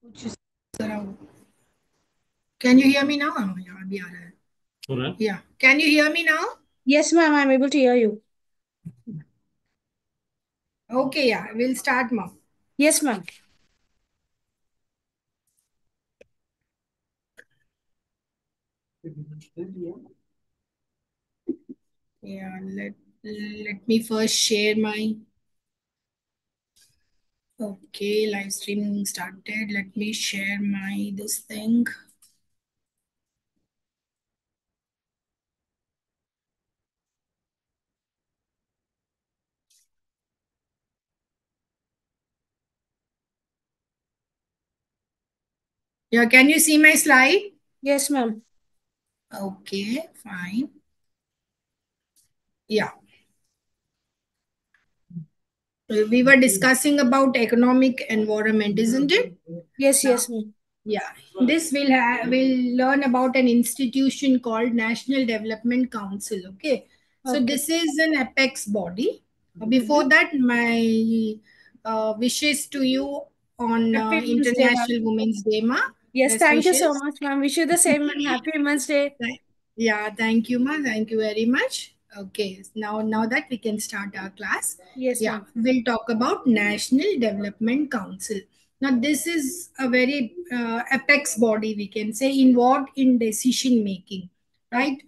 कुछ जरा Can you hear me now? हाँ, यहाँ अभी आ रहा है. हो रहा है। Yeah. Can you hear me now? Yes, ma'am, I'm able to hear you. Okay, yeah. We'll start now. Yes, ma'am. Yeah. Let me first share my. Okay, live streaming started. Let me share my this thing. Yeah, can you see my slide? Yes, ma'am. Okay, fine. Yeah. We were discussing about economic environment, isn't it? Yes, Now, yes, ma'am. yeah, this will learn about an institution called National Development Council. Okay, so Okay. this is an apex body. Before that, my wishes to you on Happy Women's Day, ma'am. International Women's Day, ma. Yes, Best thank you so wishes. much, ma'am. Wish you the same, ma'am. Happy Women's Day. Yeah, thank you, ma. Thank you very much. Okay, now that we can start our class. Yes, Yeah, ma'am. we'll talk about National Development Council. Now, this is a very apex body, we can say, involved in decision making, Okay. right?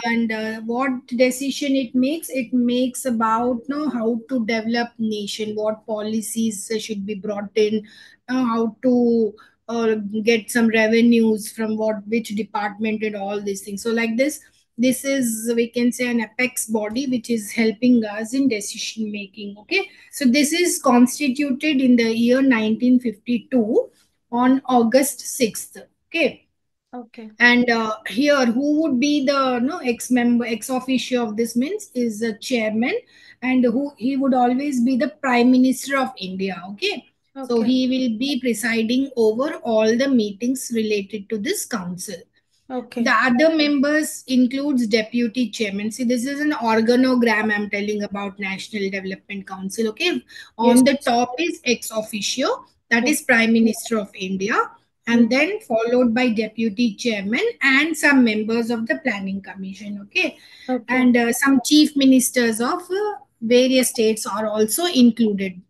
And what decision it makes about how to develop nation, what policies should be brought in, how to get some revenues from which department and all these things. So like this is, we can say, an apex body which is helping us in decision making. Okay, so this is constituted in the year 1952 on August 6th. Okay, Okay. and here, who would be the no ex member, ex officio of this means is the chairman, and who he would always be the Prime Minister of India. Okay, so Okay. he will be presiding over all the meetings related to this council. The Okay. other members includes deputy chairman. See, this is an organogram I'm telling about National Development Council. Okay, Yes. on the top is ex officio, that Okay. is Prime Minister of India, and Mm. then followed by deputy chairman and some members of the Planning Commission. Okay, Okay. and some chief ministers of various states are also included,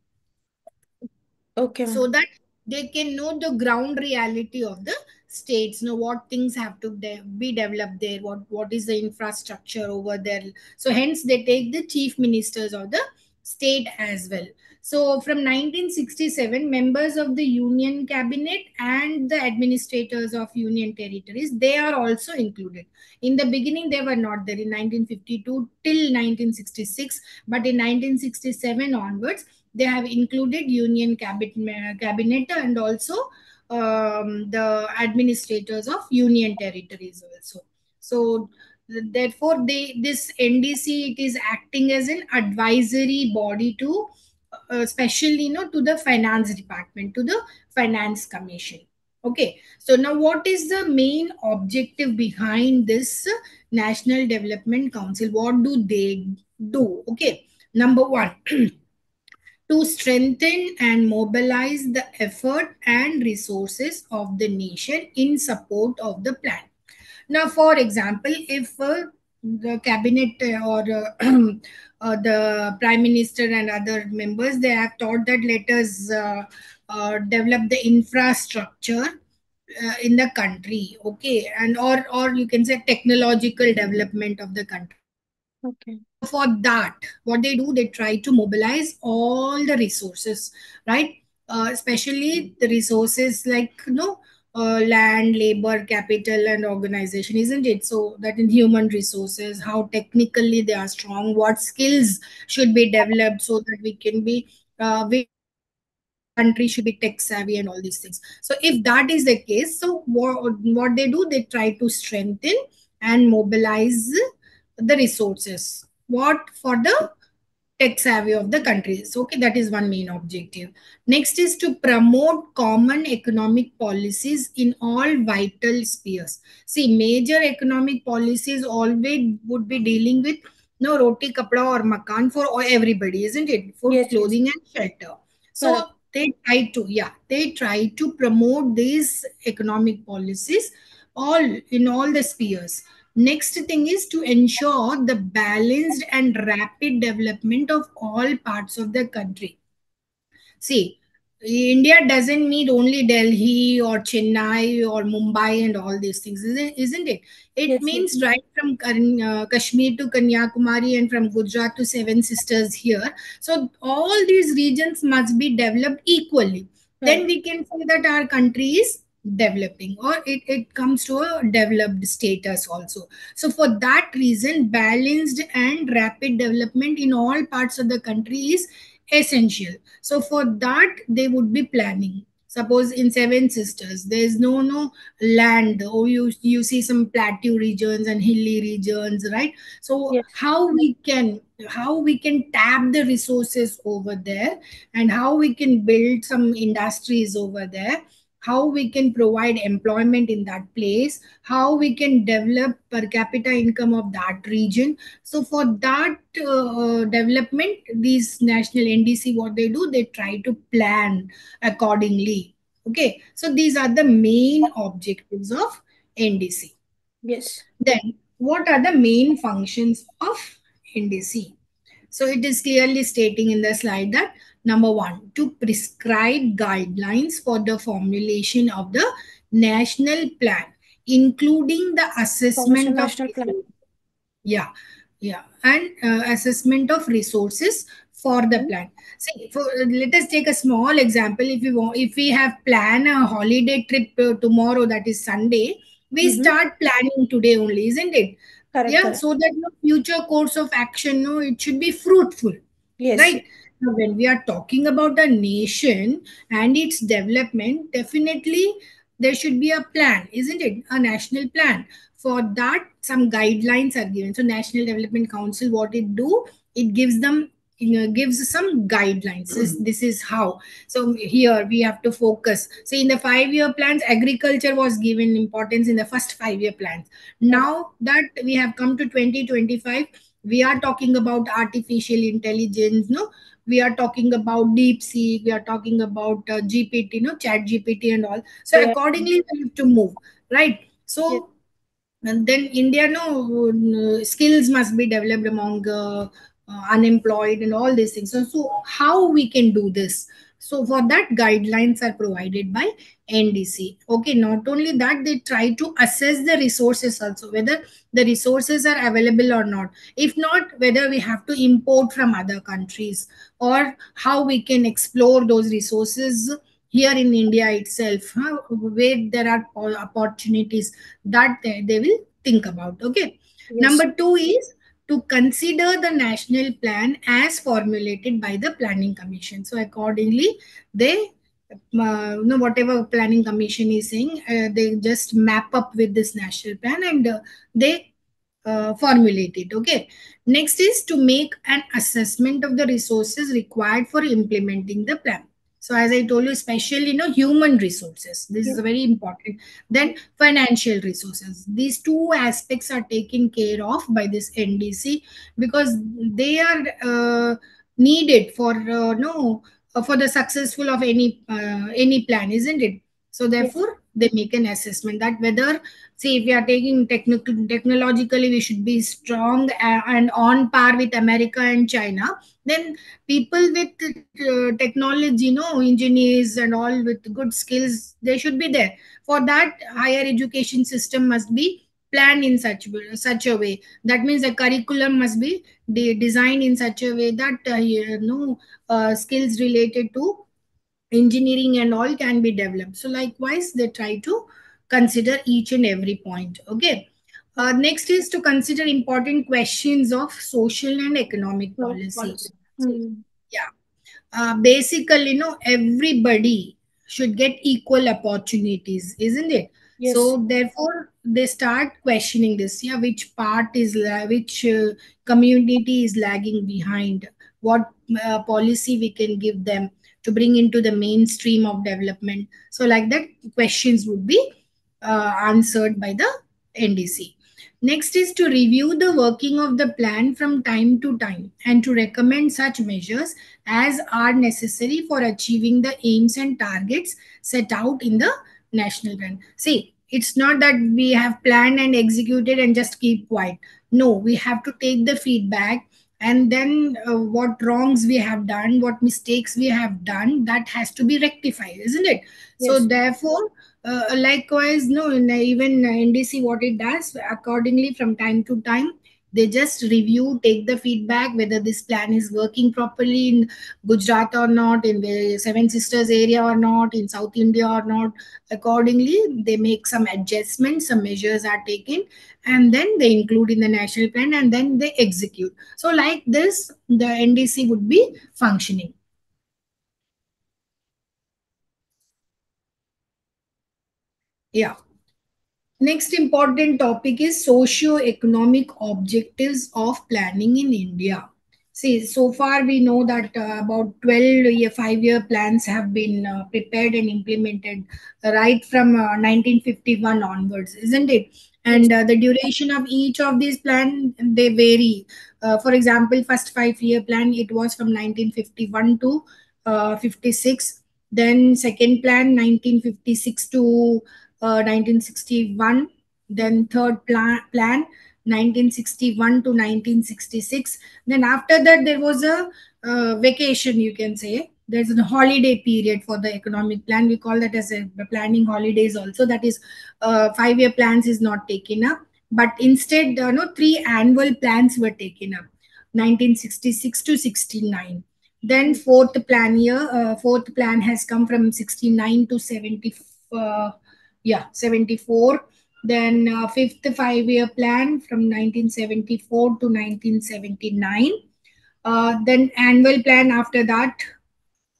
Okay, so ma'am. that they can know the ground reality of the states, know what things have to be developed there, what is the infrastructure over there. So hence they take the chief ministers of the state as well. So from 1967, members of the union cabinet and the administrators of union territories, they are also included. In the beginning they were not there in 1952 till 1966, but in 1967 onwards they have included union cabinet and also the administrators of union territories also. So therefore this NDC, it is acting as an advisory body to especially to the finance department, to the finance commission. Okay, so now what is the main objective behind this National Development Council? What do they do? Okay, number one, to strengthen and mobilize the effort and resources of the nation in support of the plan. Now, for example, if the cabinet or the prime minister and other members, they have thought that let us develop the infrastructure in the country, okay, and or you can say technological development of the country. Okay. So for that, what they do, they try to mobilize all the resources, right? Especially the resources like land, labor, capital, and organization, isn't it? So that in human resources, how technically they are strong, what skills should be developed so that we can be country should be tech savvy and all these things. So if that is the case, so what they do, they try to strengthen and mobilize the resources. What for the tech savvy of the countries. Okay, that is one main objective. Next is to promote common economic policies in all vital spheres. See, major economic policies always would be dealing with roti, kapda, or makan for everybody, isn't it? Food, Yes, yes. clothing, and shelter. So Correct. they try to promote these economic policies all in all the spheres. Next thing is to ensure the balanced and rapid development of all parts of the country. See, India doesn't need only Delhi or Chennai or Mumbai and all these things, isn't it? It Yes, yes. means right from Kashmir to Kanyakumari and from Gujarat to Seven Sisters here. So all these regions must be developed equally. Then Correct. we can say that our country is developing, or it comes to a developed status also. So for that reason, balanced and rapid development in all parts of the country is essential. So for that, they would be planning. Suppose in Seven Sisters, there is no land. Oh, you see some plateau regions and hilly regions, right? So Yes. how we can tap the resources over there, and how we can build some industries over there, how we can provide employment in that place, how we can develop per capita income of that region. So for that development, these national NDC, what they do, they try to plan accordingly. Okay, so these are the main objectives of NDC. Yes. Then, what are the main functions of NDC? So it is clearly stating in the slide that number one, to prescribe guidelines for the formulation of the national plan, including the Commission assessment of National Plan. resources. Yeah, yeah, and assessment of resources for the Mhm. plan. See, let us take a small example. If we have planned a holiday trip tomorrow, that is Sunday, we Mm-hmm. start planning today only, isn't it? Correct, Yeah, correct. so that no future course of action, no, it should be fruitful, Yes. right? Now, when we are talking about a nation and its development, definitely there should be a plan, isn't it? A national plan. For that, some guidelines are given. So National Development Council, what it do, it gives them, gives some guidelines. This is how. So here we have to focus. So in the 5 year plans, agriculture was given importance in the first 5 year plans. Correct. Now that we have come to 2025, we are talking about artificial intelligence, no, we are talking about deep sea, we are talking about GPT, no, chat GPT and all. So Yeah. accordingly we have to move, right? Yes. So and then India, no, skills must be developed among unemployed and all these things. So how we can do this? So for that, guidelines are provided by NDC. Okay, not only that, they try to assess the resources also, whether the resources are available or not. If not, whether we have to import from other countries, or how we can explore those resources here in India itself, huh, where there are opportunities that they will think about. Okay, Yes. number two is to consider the national plan as formulated by the planning commission. So accordingly, they whatever planning commission is saying, they just map up with this national plan, and they formulate it. Okay, next is to make an assessment of the resources required for implementing the plan. So as I told you, especially human resources, this is Yes. very important. Then financial resources, these two aspects are taken care of by this NDC, because they are needed for no for the successful of any plan, isn't it? So Yes. therefore they make an assessment that whether, see, if we are taking technologically, we should be strong and on par with America and China. Then people with technology, engineers and all with good skills, they should be there. For that, higher education system must be planned in such a way. That means the curriculum must be designed in such a way that skills related to engineering and all can be developed. So likewise, they try to consider each and every point. Okay, next is to consider important questions of social and economic No policy. policy. See, Hmm. yeah, basically, everybody should get equal opportunities, isn't it? Yes. So therefore they start questioning this. Yeah, which community is lagging behind, what policy we can give them to bring into the mainstream of development. So like that, questions would be answered by the NDC. Next is to review the working of the plan from time to time and to recommend such measures as are necessary for achieving the aims and targets set out in the national plan. See, it's not that we have planned and executed and just keep quiet. No, we have to take the feedback, and then what wrongs we have done, what mistakes we have done, that has to be rectified, isn't it? So Yes. therefore, likewise, no, even NDC, what it does accordingly from time to time, they just review, take the feedback whether this plan is working properly in Gujarat or not, in the Seven Sisters area or not, in South India or not. Accordingly, they make some adjustments, some measures are taken, and then they include in the national plan, and then they execute. So, like this, the NDC would be functioning. Yeah. Next important topic is socio-economic objectives of planning in India. See, so far we know that about 12 year, 5 year plans have been prepared and implemented right from 1951 onwards, isn't it? Yes. And the duration of each of these plans, they vary. For example, first 5 year plan, it was from 1951 to 56. Then second plan, 1956 to 1961. Then third plan 1961 to 1966. Then after that there was a vacation, you can say. There's a holiday period for the economic plan. We call that as a planning holidays also. That is, 5 year plans is not taken up, but instead, no, three annual plans were taken up, 1966 to 69. Then fourth plan has come from 69 to 70. Uh, yeah, 74. Then fifth 5 year plan from 1974 to 1979. Then annual plan after that,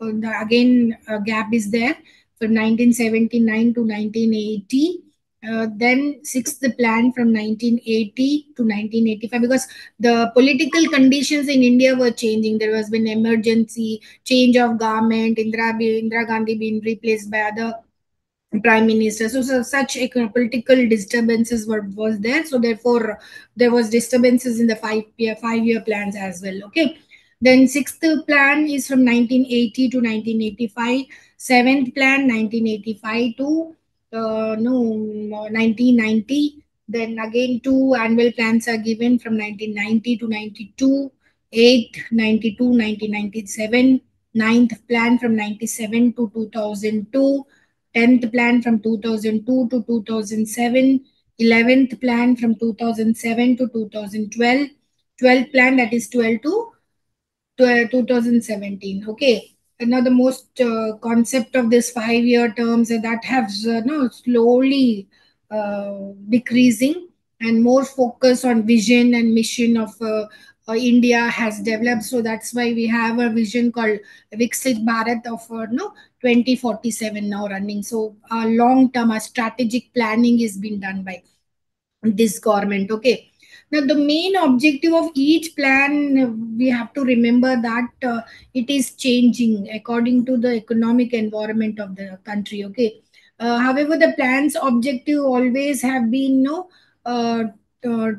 again gap is there from 1979 to 1980. Then sixth plan from 1980 to 1985, because the political conditions in India were changing. There was been emergency, change of government, Indira Gandhi being replaced by other prime minister. So such political disturbances was there. So therefore, there was disturbances in the 5 year plans as well. Okay. Then sixth plan is from 1980 to 1985. Seventh plan 1985 to no 1990. Then again two annual plans are given from 1990 to 92. Eighth 92 1997. Ninth plan from 97 to 2002. 10th plan from 2002 to 2007, 11th plan from 2007 to 2012, 12th plan, that is 12 to 2017. Okay. And now the most concept of this 5 year terms that have no slowly decreasing, and more focus on vision and mission of India has developed. So that's why we have a vision called Viksit Bharat of no 2047 now running. So long term, a strategic planning is being done by this government. Okay. Now the main objective of each plan, we have to remember that it is changing according to the economic environment of the country. Okay. However, the plan's objective always have been no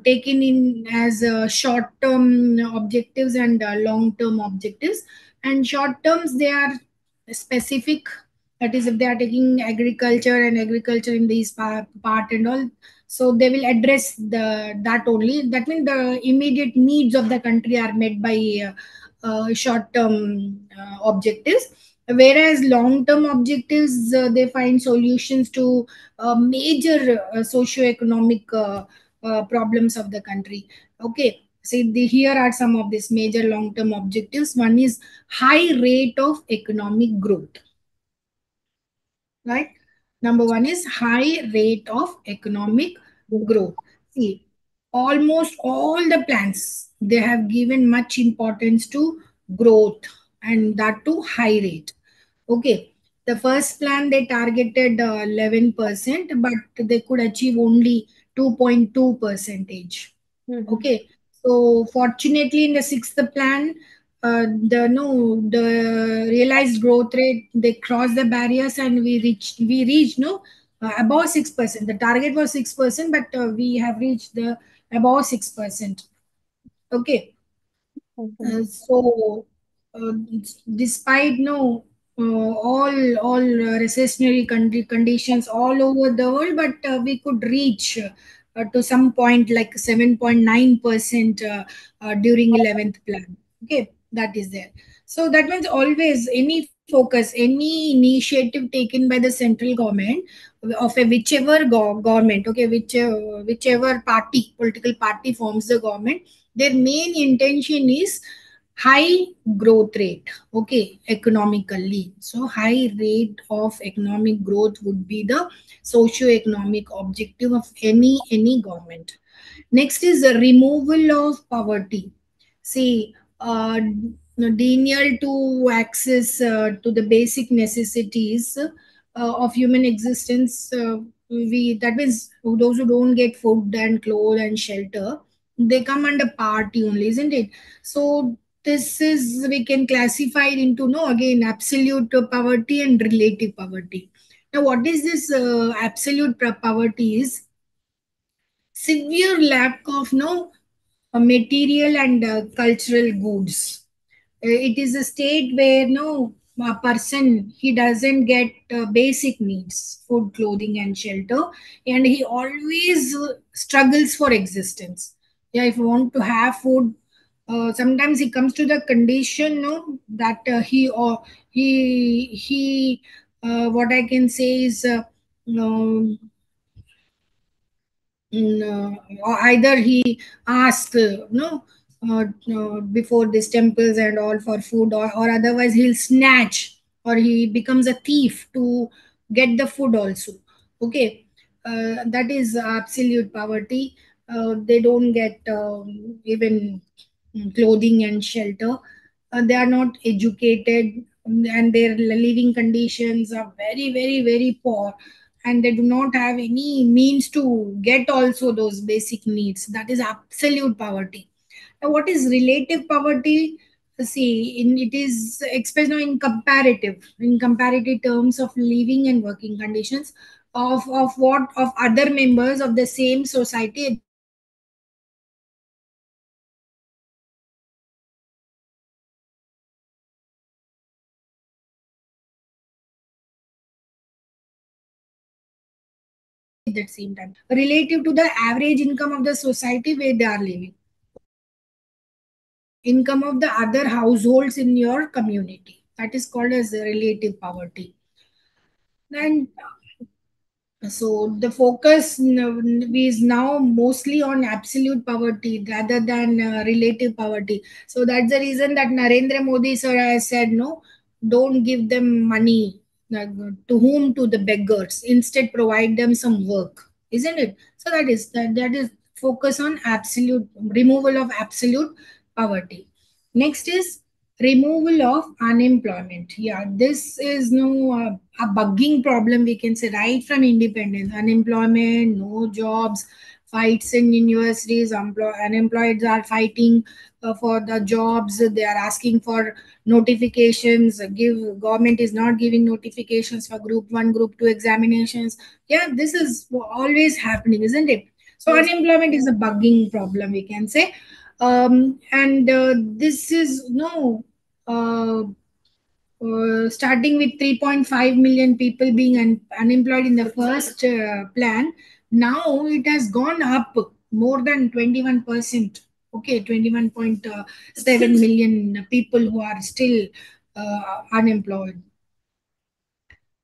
taken in as short term objectives and long term objectives. And short terms, they are specific. That is, if they are taking agriculture and agriculture in these part and all, so they will address that only. That means the immediate needs of the country are met by short term objectives, whereas long term objectives, they find solutions to major socio-economic problems of the country. Okay. See, here are some of these major long term objectives. One is high rate of economic growth, right? Number one is high rate of economic growth. See, almost all the plans, they have given much importance to growth, and that to high rate. Okay. The first plan they targeted 11%, but they could achieve only 2.2 percentage. Mm-hmm. Okay. So fortunately, in the sixth plan, the realized growth rate, they crossed the barriers, and we reached no above 6%. The target was 6%, but we have reached the above 6%. Okay. Okay. So, despite no all recessionary conditions all over the world, but we could reach to some point like 7.9% during 11th plan. Okay, that is there. So that means always any focus, any initiative taken by the central government of a whichever government, okay, whichever party, political party forms the government, their main intention is high growth rate, okay, economically. So high rate of economic growth would be the socio-economic objective of any government. Next is the removal of poverty. See, denial to access to the basic necessities of human existence. We that means those who don't get food and clothes and shelter, they come under party only, isn't it? So this is, we can classify it into, no, again, absolute poverty and relative poverty. Now, what is this absolute poverty? Is severe lack of no material and cultural goods. It is a state where no a person, he doesn't get basic needs, food, clothing, and shelter, and he always struggles for existence. Yeah, if you want to have food, sometimes he comes to the condition, no, that he what I can say is no, or either he asks no before these temples and all for food, or otherwise he'll snatch, or he becomes a thief to get the food also. Okay, that is absolute poverty. They don't get even clothing and shelter. They are not educated, and their living conditions are very, very, very poor, and they do not have any means to get also those basic needs. That is absolute poverty. Now, what is relative poverty? See, it is expressed now in comparative terms of living and working conditions of what of other members of the same society at the same time. Relative to the average income of the society where they are living, income of the other households in your community. That is called as relative poverty. And so the focus is now mostly on absolute poverty rather than relative poverty. So that's the reason that Narendra Modi sir has said, no, don't give them money. To whom? To the beggars. Instead, provide them some work, isn't it? So that is focus on absolute removal of absolute poverty. Next is removal of unemployment. Yeah, this is no a bugging problem, we can say, right from independence. Unemployment, no jobs, fights in universities, unemployed are fighting for the jobs. They are asking for notifications. Give Government is not giving notifications for group 1, group 2 examinations. Yeah, this is always happening, isn't it? So Yes. unemployment is a bugging problem, we can say. And this is no starting with 3.5 million people being unemployed in the first plan. Now it has gone up more than 21%. Okay, 21.7 million people who are still unemployed.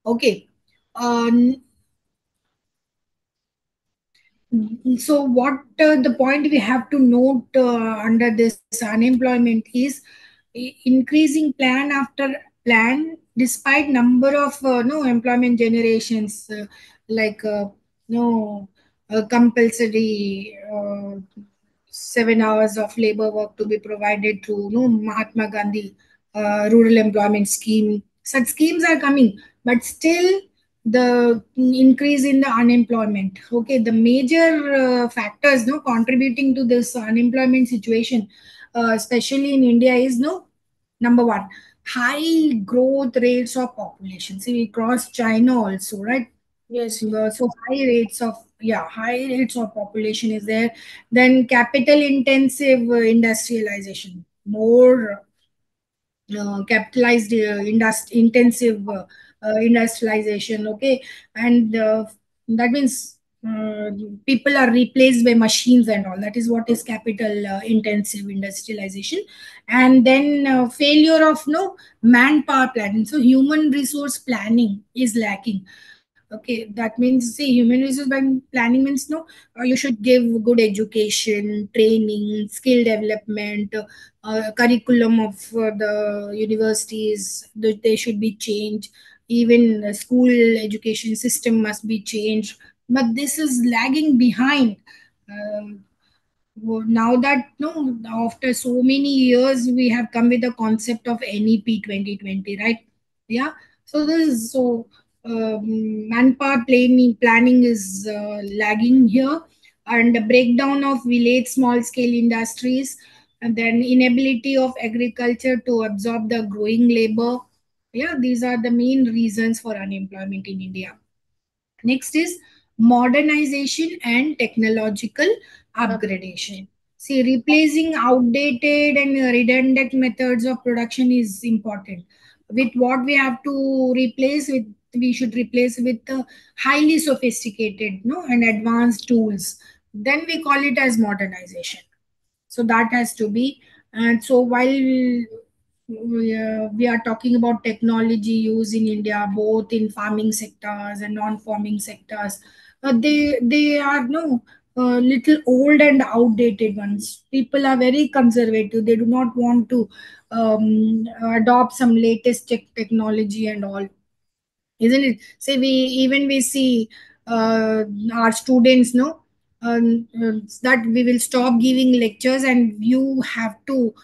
Okay. So what the point we have to note under this unemployment is increasing plan after plan despite number of no employment generations, like no compulsory 7 hours of labor work to be provided through no Mahatma Gandhi rural employment scheme. Such schemes are coming, but still the increase in the unemployment. Okay, the major factors no contributing to this unemployment situation, especially in India, is no number one, high growth rates of population. See, we crossed China also, right? Yes, yes. So high rates of, yeah, high rates of population is there. Then capital intensive industrialization, more capitalized intensive industrialization. Okay. And that means uh, people are replaced by machines and all. That is what is capital intensive industrialization. And then failure of no manpower planning, so human resource planning is lacking. Okay, that means, see, human resource planning means no, you should give good education, training, skill development, curriculum of the universities, they should be changed. Even the school education system must be changed, but this is lagging behind. Um, Now that no, after so many years, we have come with the concept of NEP 2020, right? Yeah. So this is so manpower planning is lagging here, and the breakdown of village small scale industries, and then inability of agriculture to absorb the growing labor. Yeah, these are the main reasons for unemployment in India. Next is modernization and technological upgradation. Okay. See, replacing outdated and redundant methods of production is important. With what we have to replace with, we should replace with highly sophisticated, no, and advanced tools. Then we call it as modernization. So that has to be. And so while we are talking about technology use in India, both in farming sectors and non-farming sectors, they are no little old and outdated ones. People are very conservative, they do not want to adopt some latest technology and all, isn't it? Say we, even we see our students, no, that we will stop giving lectures and you have to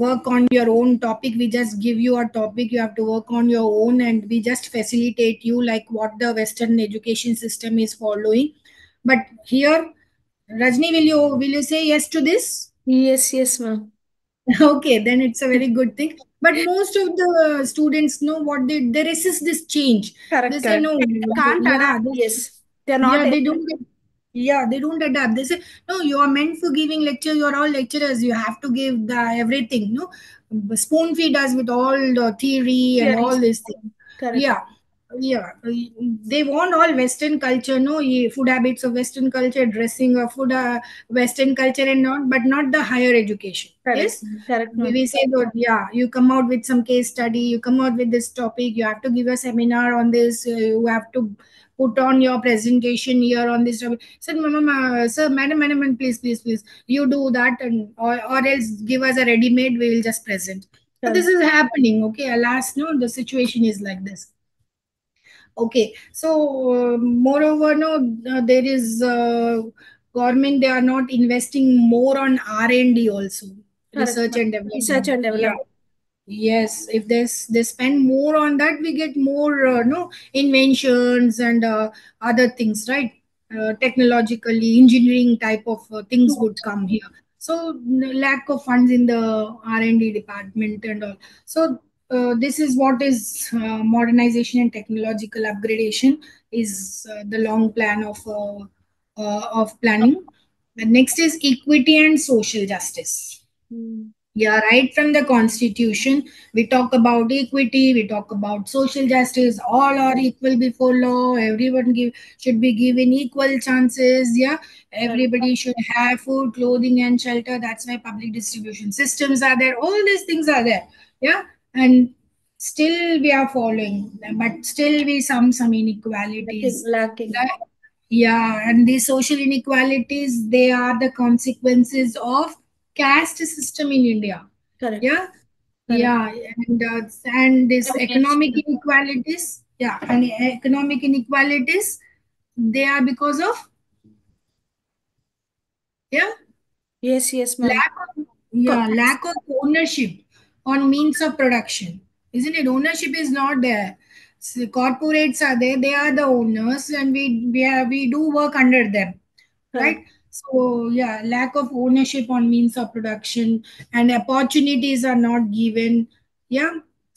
work on your own topic. We just give you a topic, you have to work on your own, and we just facilitate you like what the Western education system is following. But here, Rajni, will you say yes to this? Yes, yes, ma'am. Okay, then it's a very good thing. But most of the students know what they resist this change. They Correct, say correct. no, They can't yeah, adapt. Yes. They're not yeah, able. they don't get, yeah, they don't adapt. They say no, you are meant for giving lecture. You are all lecturers. You have to give the everything. No, spoon feed us with all the theory and all Theories. this thing. Correct. Yeah, yeah, they want all Western culture. No, food habits of Western culture, dressing of food, Western culture, and not, but not the higher education. Correct. Yes, Correct, we ma'am. say that, yeah, you come out with some case study, you come out with this topic, you have to give a seminar on this, you have to put on your presentation here on this topic. Said, mama, sir, madam, please, you do that, and or else give us a ready made, we will just present. But this Correct. is happening. Okay, alas, no, the situation is like this. Okay, so moreover, no, there is government, they are not investing more on R&D also, Correct, research ma'am. and Research development. and Yeah. development. Yes, if they spend more on that, we get more no inventions and other things, right? Technologically, engineering type of things would come here. So lack of funds in the R&D department and all. So this is what is modernization and technological upgradation is the long plan of planning. And next is equity and social justice. Mm. Yeah, right from the constitution, we talk about equity, we talk about social justice. All are equal before law. Everyone should be given equal chances. Yeah, Correct. everybody should have food, clothing, and shelter. That's why public distribution systems are there. All these things are there. Yeah, and still we are following, but still we some Lacking. inequalities. Lacking. That, yeah, and these social inequalities, they are the consequences of caste system in India. Correct. Yeah, Correct. yeah, and this economic Domination. inequalities. Yeah, and economic inequalities, they are because of, yeah, Yes, yes, ma'am. lack of, yeah, Yes. lack of ownership on means of production, isn't it? Ownership is not there. So corporates are there, they are the owners, and we do work under them, right? Correct. So yeah, lack of ownership on means of production, and opportunities are not given. Yeah,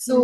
So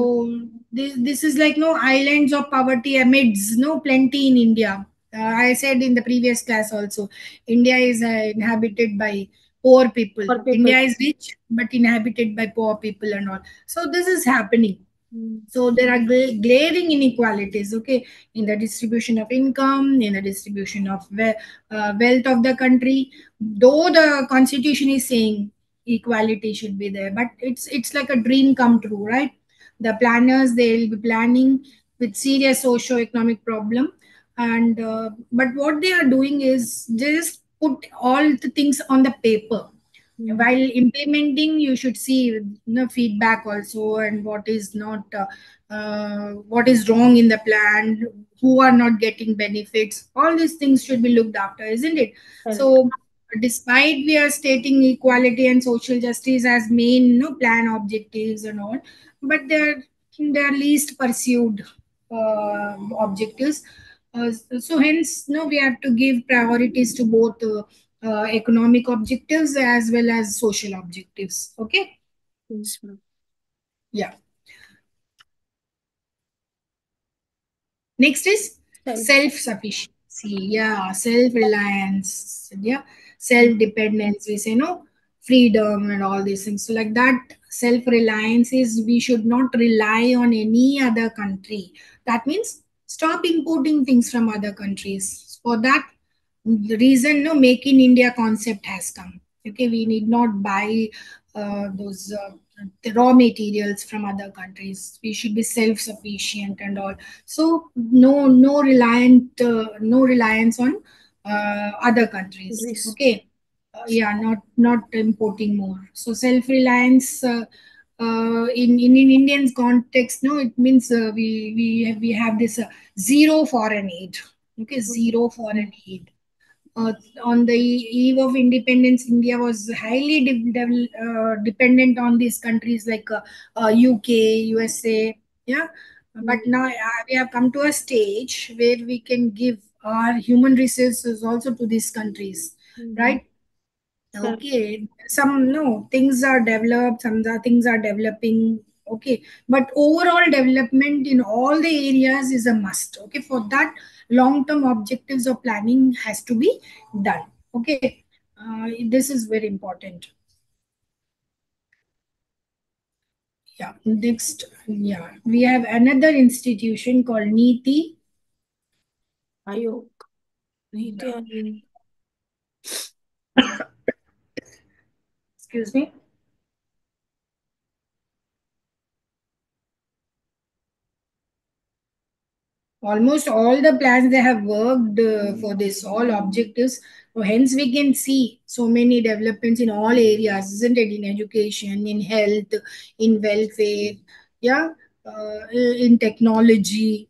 this is like no islands of poverty amidst no plenty in India. I said in the previous class also, India is inhabited by poor people. For people. India is rich but inhabited by poor people and all. So this is happening. Mm. So there are glaring inequalities, okay, in the distribution of income, in the distribution of wealth of the country. Though the constitution is saying equality should be there, but it's like a dream come true, right? The planners, they'll be planning with serious socio-economic problem, and but what they are doing is just put all the things on the paper. Mm. While implementing, you should see feedback also, and what is wrong in the plan, who are not getting benefits. All these things should be looked after, isn't it? Correct. So despite we are stating equality and social justice as main plan objectives and all, but they're least pursued objectives. So hence we have to give priorities to both economic objectives as well as social objectives. Okay. Yes, ma'am. Yeah. Next is Self. self-sufficiency. Yeah, self-reliance. Yeah, Mm. self-dependence. We say no freedom and all these things. So like that, self-reliance is we should not rely on any other country. That means stop importing things from other countries. For that the reason, no, make in India concept has come. Okay, we need not buy those the raw materials from other countries. We should be self-sufficient and all. So no reliance on other countries. Greece. Okay, yeah, not importing more. So self-reliance. In Indian context, no, it means we have this zero foreign aid. Okay, Mm. zero foreign aid. uh, on the eve of independence, India was highly dependent on these countries like UK, USA. Yeah, but Mm. now we have come to a stage where we can give our human resources also to these countries, Mm. right? Correct. Okay, some no things are developed, some the things are developing. Okay, but overall development in all the areas is a must. Okay, for that, long-term objectives of planning has to be done. Okay, this is very important. Yeah, next, yeah, we have another institution called NITI. Ayok. Niti Ayok. Excuse me. Almost all the plans they have worked for this all objectives. So hence we can see so many developments in all areas, isn't it? In education, in health, in welfare, yeah, in technology.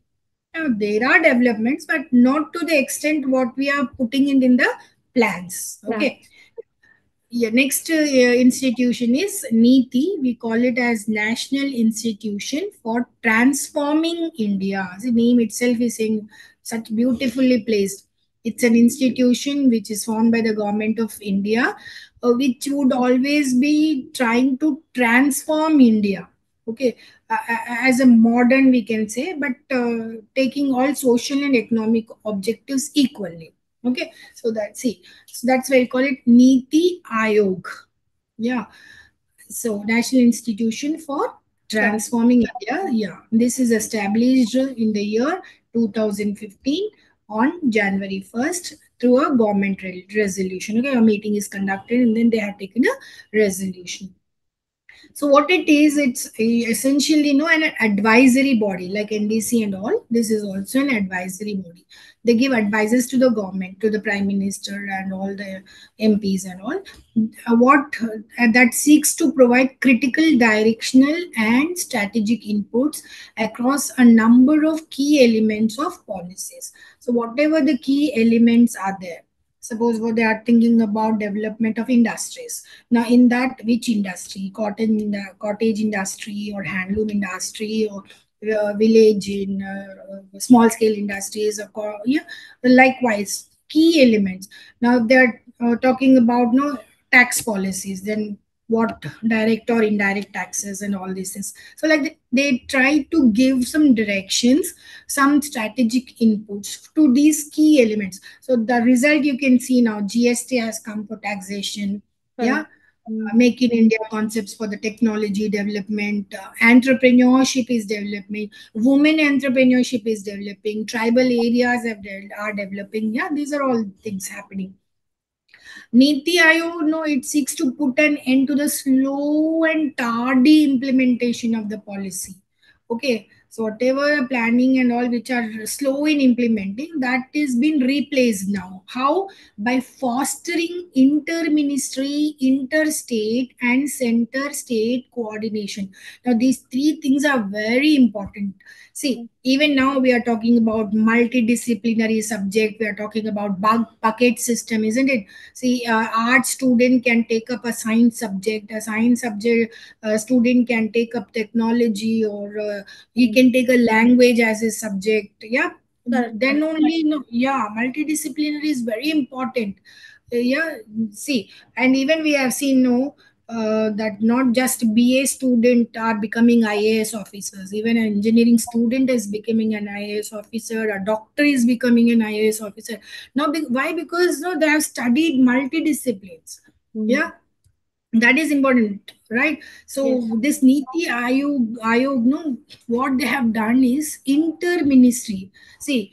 There are developments, but not to the extent what we are putting in the plans. Yeah. Okay. Yeah, next institution is NITI. We call it as National Institution for Transforming India. The name itself is saying such beautifully placed. It's an institution which is formed by the government of India, which would always be trying to transform India. Okay, as a modern we can say, but taking all social and economic objectives equally. Okay, so that's it. So that's why we call it Niti Ayog. Yeah. So National Institution for Trans. Transforming India. Yeah. This is established in the year 2015 on January 1st through a government resolution. Okay, a meeting is conducted and then they have taken a resolution. So what it is, it's essentially an advisory body like NDC and all. This is also an advisory body. They give advices to the government, to the prime minister and all the MPs and all. What that seeks to provide critical, directional, and strategic inputs across a number of key elements of policies. So whatever the key elements are there. Suppose what they are thinking about development of industries, now, in that, which industry? Cottage industry or handloom industry or village in small scale industries or yeah, likewise key elements. Now they're talking about no tax policies. Then what direct or indirect taxes and all these things. So like they try to give some directions, some strategic inputs to these key elements. So the result you can see now, GST has come for taxation. Yeah. Correct. Mm. Make in India concepts for the technology development, entrepreneurship is developing, women entrepreneurship is developing, tribal areas are developing. Yeah, these are all things happening. Niti Aayog, no, it seeks to put an end to the slow and tardy implementation of the policy. Okay, so whatever planning and all which are slow in implementing, that is been replaced now. How? By fostering inter-ministry, interstate, and center-state coordination. Now, these three things are very important. See, even now we are talking about multidisciplinary subject. We are talking about bucket system, isn't it? See, art student can take up a science subject. A science subject student can take up technology, or he Mm. can take a language as a subject. Yeah, Correct, then correct. only no. Yeah, multidisciplinary is very important. Yeah, see, and even we have seen no. That not just BA student are becoming IAS officers. Even an engineering student is becoming an IAS officer. A doctor is becoming an IAS officer. Now, why? Because no, they have studied multidisciplines. Mm. Yeah, that is important, right? So Yes. this Niti Ayog, no, what they have done is inter-ministry. See,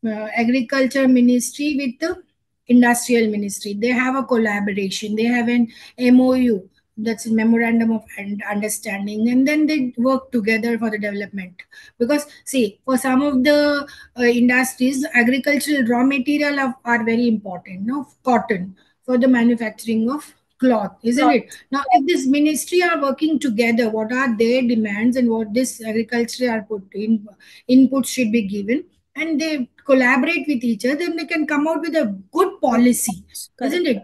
agriculture ministry with the industrial ministry, they have a collaboration, they have an MOU, that's a memorandum of understanding, and then they work together for the development. Because see, for some of the industries, agricultural raw material are very important, no, cotton, for the manufacturing of cloth, isn't it? Cloth. Now if this ministry are working together, what are their demands and what this agriculture are put in, inputs should be given, and they collaborate with each other, then they can come out with a good Good. policy, isn't Correct. it?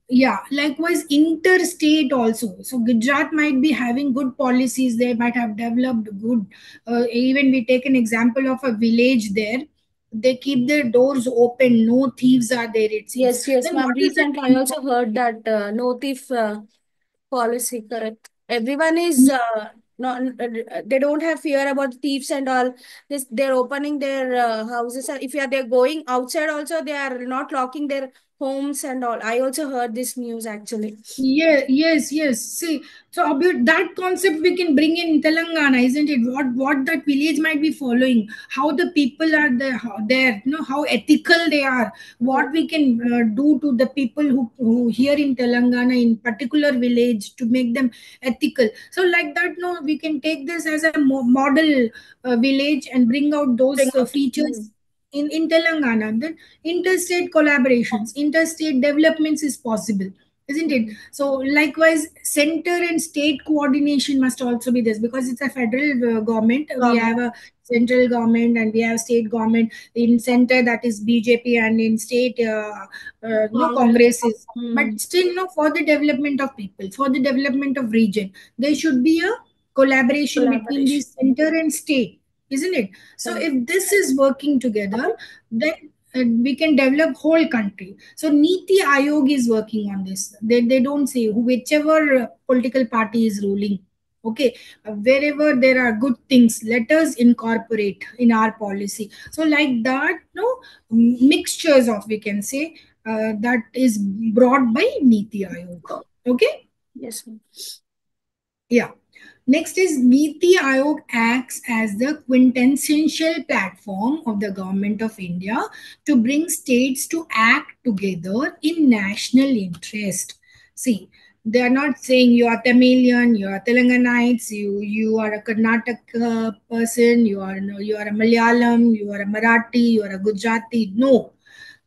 Yeah, likewise interstate also. So Gujarat might be having good policies, they might have developed good, even we take an example of a village there, they keep their doors open, no thieves are there, it seems. Yes, yes, Then ma'am. what is the Recently, I also heard that no thief policy. Correct. Everyone is not. They don't have fear about thieves and all. This they're opening their houses. And if they're going outside, also they are not locking their homes and all. I also heard this news actually. Yeah, yes, yes. See, so about that concept we can bring in Telangana, isn't it? What that village might be following, how the people are there, you know, how ethical they are. What Correct. we can do to the people who here in Telangana, in particular village, to make them ethical. So like that, no, we can take this as a model village and bring out Bring those out. features in Telangana. Then interstate collaborations, interstate developments is possible, isn't it? Mm. So likewise center and state coordination must also be this, because it's a federal government. We Government. have a central government and we have state government. In center, that is BJP, and in state, no, Congress. Congress is. But Mm. still, no, for the development of people, for the development of region, there should be a collaboration between the Collaboration. center and state, isn't it? So Correct. if this is working together, then we can develop whole country. So Niti Ayog is working on this. They don't say whichever political party is ruling. Okay, wherever there are good things, let us incorporate in our policy. So like that, no, mixtures of, we can say, that is brought by Niti Ayog. Okay, Yes, ma'am. yeah. Next is Niti Aayog acts as the quintessential platform of the government of India to bring states to act together in national interest. See, they are not saying you are Tamilian, you are Telanganites, you are a Karnataka person, you are a Malayalam, you are a Marathi, you are a Gujarati. No,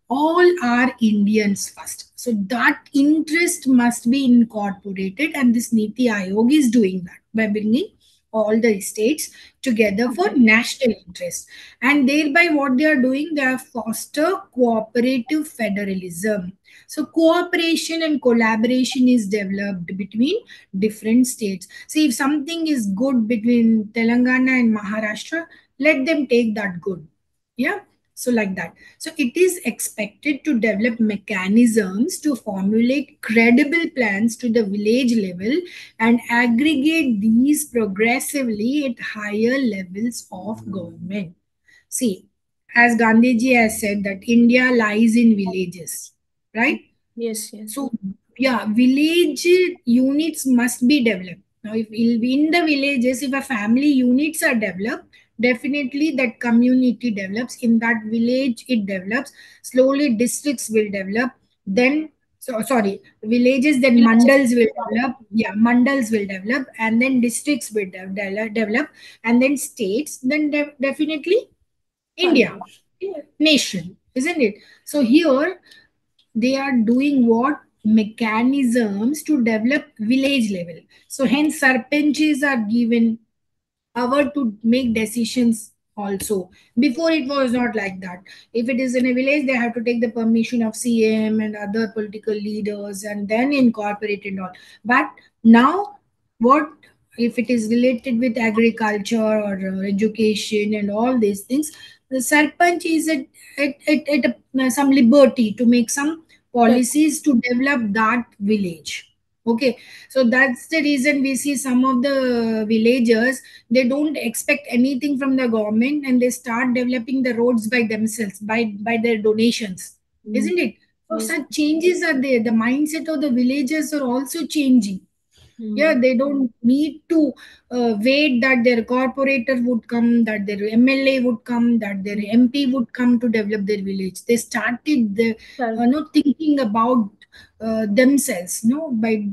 all are Indians first. So that interest must be incorporated, and this Niti Aayog is doing that by bringing all the states together for Okay. national interest. And thereby, what they are doing, they are foster cooperative federalism. So cooperation and collaboration is developed between different states. See, if something is good between Telangana and Maharashtra, let them take that good. Yeah, So like that. So it is expected to develop mechanisms to formulate credible plans to the village level and aggregate these progressively at higher levels of government. See, as Gandhiji has said that India lies in villages, right? Yes, yes. So, yeah, village units must be developed. Now, if in the villages, if a family units are developed, definitely that community develops. In that village, it develops. Slowly, districts will develop. Then, so sorry, villages, then Villages. mandals will develop. Yeah, mandals will develop, and then districts will develop, and then states. Then definitely India, Country. nation, isn't it? So here they are doing what mechanisms to develop village level. So hence sarpanches are given power to make decisions also. Before it was not like that. If it is in a village, they have to take the permission of CM and other political leaders and then incorporate it all. But now, what if it is related with agriculture or education and all these things? The sarpanch is at some liberty to make some That, policies to develop that village. Okay, so that's the reason we see some of the villagers, they don't expect anything from the government and they start developing the roads by themselves, by their donations, mm, isn't it? So yes. such changes are there. The mindset of the villagers are also changing. Yeah, Mm, they don't need to wait that their corporator would come, that their MLA would come, that their mm. MP would come to develop their village. They started the Correct. thinking about themselves, by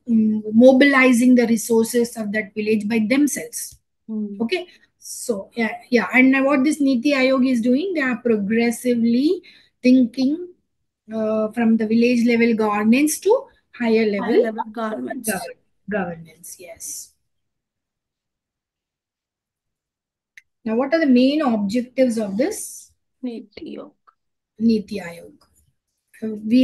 mobilizing the resources of that village by themselves. Mm. Okay, so yeah, yeah. And now what this Niti Ayog is doing, they are progressively thinking from the village level governance to higher High level level governments. governance. Yes. Now, what are the main objectives of this Niti York. Niti Ayog? We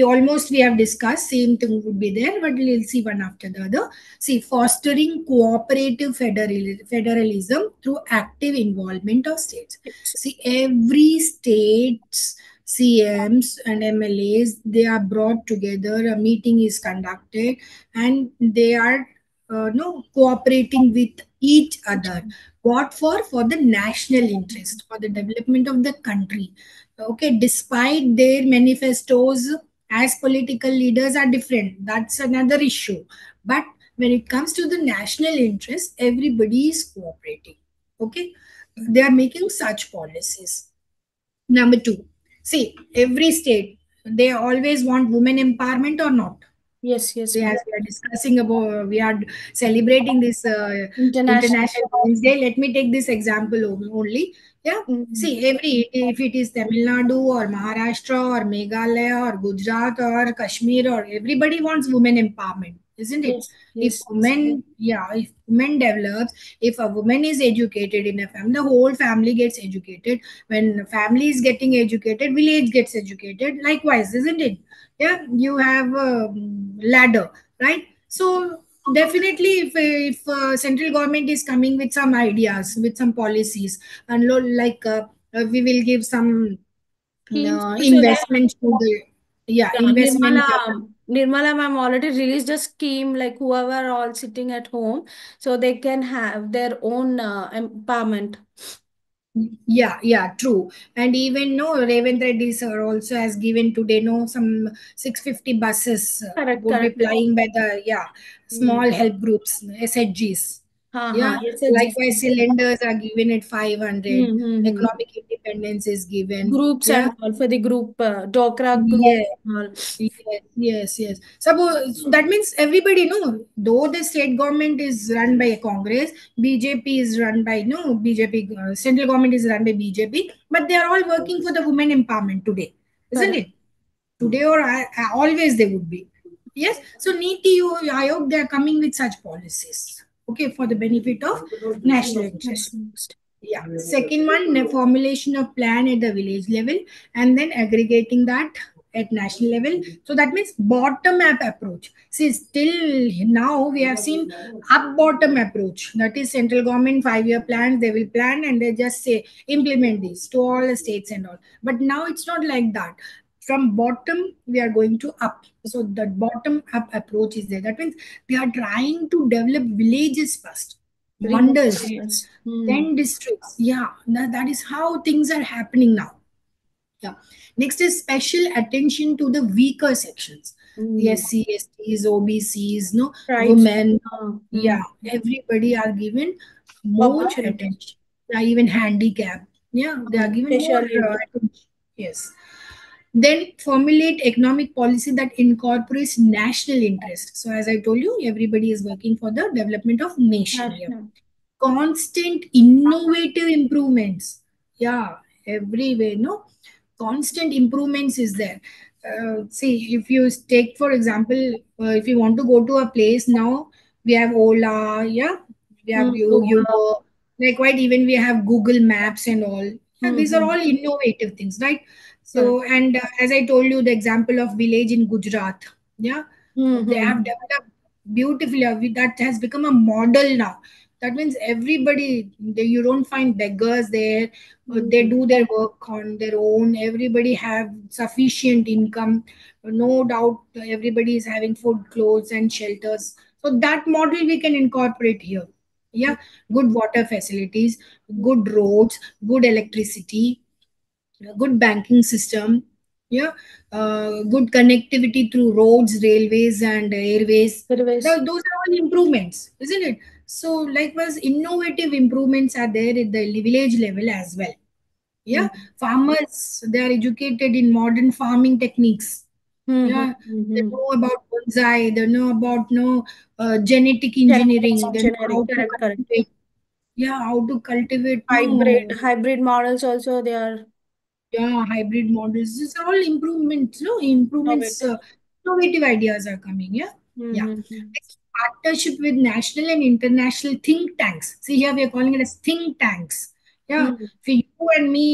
have discussed same thing would be there, but we'll see one after the other. See, fostering cooperative federalism through active involvement of states. It's See, every state's CMs and MLAs, they are brought together, a meeting is conducted, and they are no cooperating with each other. What for the national interest, for the development of the country. Okay, despite their manifestos as political leaders are different, that's another issue. But when it comes to the national interest, everybody is cooperating. Okay, they are making such policies. Number two, see, every state, they always want women empowerment or not. yes, yes, See, ma'am. as we are discussing about, we are celebrating this International. International Women's Day. Let me take this example only. Yeah. Mm. See, if it is Tamil Nadu or Maharashtra or Meghalaya or Gujarat or Kashmir, or everybody wants women empowerment, isn't it? Yes, yes, yes. If women develops, if a woman is educated in a family, the whole family gets educated. When family is getting educated, village gets educated. Likewise, isn't it? Yeah, you have a ladder, right? So definitely if central government is coming with some ideas, with some policies, and we will give some Schemes also there. investment to the, yeah, Yeah, investment. Nirmala ma'am already released a scheme like whoever all sitting at home, so they can have their own empowerment. Yeah, yeah, true. And even no, Revendra Reddy sir also has given today no some 650 buses Correct, would be correct. plying by the, yeah, Hmm. small help groups, SHGs. Ha ha. Yeah, Yes, yes. likewise cylinders are given at 500. Hmm, hmm, hmm. Economic independence is given. Groups Yeah. and all for the group, Dokra group. Yeah. All. Yes, yes, yes. Suppose so that means everybody know, though the state government is run by a Congress, BJP is run by no BJP, central government is run by BJP, but they are all working for the women empowerment today, isn't Correct. it? Today or always they would be. Yes. So Niti Ayog, they are coming with such policies. Okay, for the benefit of national interest. Nationalist. Yeah. Second one, the formulation of plan at the village level, and then aggregating that at national level. So that means bottom up approach. See, still now we have seen up bottom approach. That is central government 5 year plans. They will plan and they just say implement this to all the states and all. But now it's not like that. From bottom we are going to up. So the bottom up approach is there. That means they are trying to develop villages first, Remote mandals, areas. Hmm. then districts. Yeah, that is how things are happening now. Yeah. Next is special attention to the weaker sections. The Hmm. SC, OBCs, no, Tribes. women. Hmm. Yeah, everybody are given more Opportunity. attention. Yeah, even handicap. Yeah, they are given more Specially. attention. Yes. Then formulate economic policy that incorporates national interest. So as I told you, everybody is working for the development of nation here. National. Constant innovative improvements. Yeah, everywhere, no, constant improvements is there. See, if you take for example, if you want to go to a place now, we have Ola, yeah, we have Uber. Uber, like quite even we have Google Maps and all. Yeah, these are Hmm. all innovative things, right? Correct. So, and as I told you, the example of village in Gujarat, yeah, they have Hmm. developed beautifully. That has become a model now. That means everybody, you don't find beggars there. They Hmm. do their work on their own. Everybody have sufficient income. No doubt, everybody is having food, clothes, and shelters. So that model we can incorporate here. Yeah, good water facilities, good roads, good electricity, good banking system. Yeah, good connectivity through roads, railways, and airways. Otherwise. Those are all improvements, isn't it? So likewise, innovative improvements are there at the village level as well. Hmm. Yeah, farmers, they are educated in modern farming techniques. Hmm. Yeah, they Hmm. know about bonsai, they know about no genetic Genetic engineering, they know how engineering. to Correct. Correct. cultivate. Yeah, how to cultivate no. Hybrid models also they are Yeah, hybrid models. These are all improvements, no? Improvements, innovative. innovative ideas are coming. Yeah. Yeah. Hmm. Next, partnership with national and international think tanks. See, here we are calling it as think tanks. Yeah. Hmm. If you and me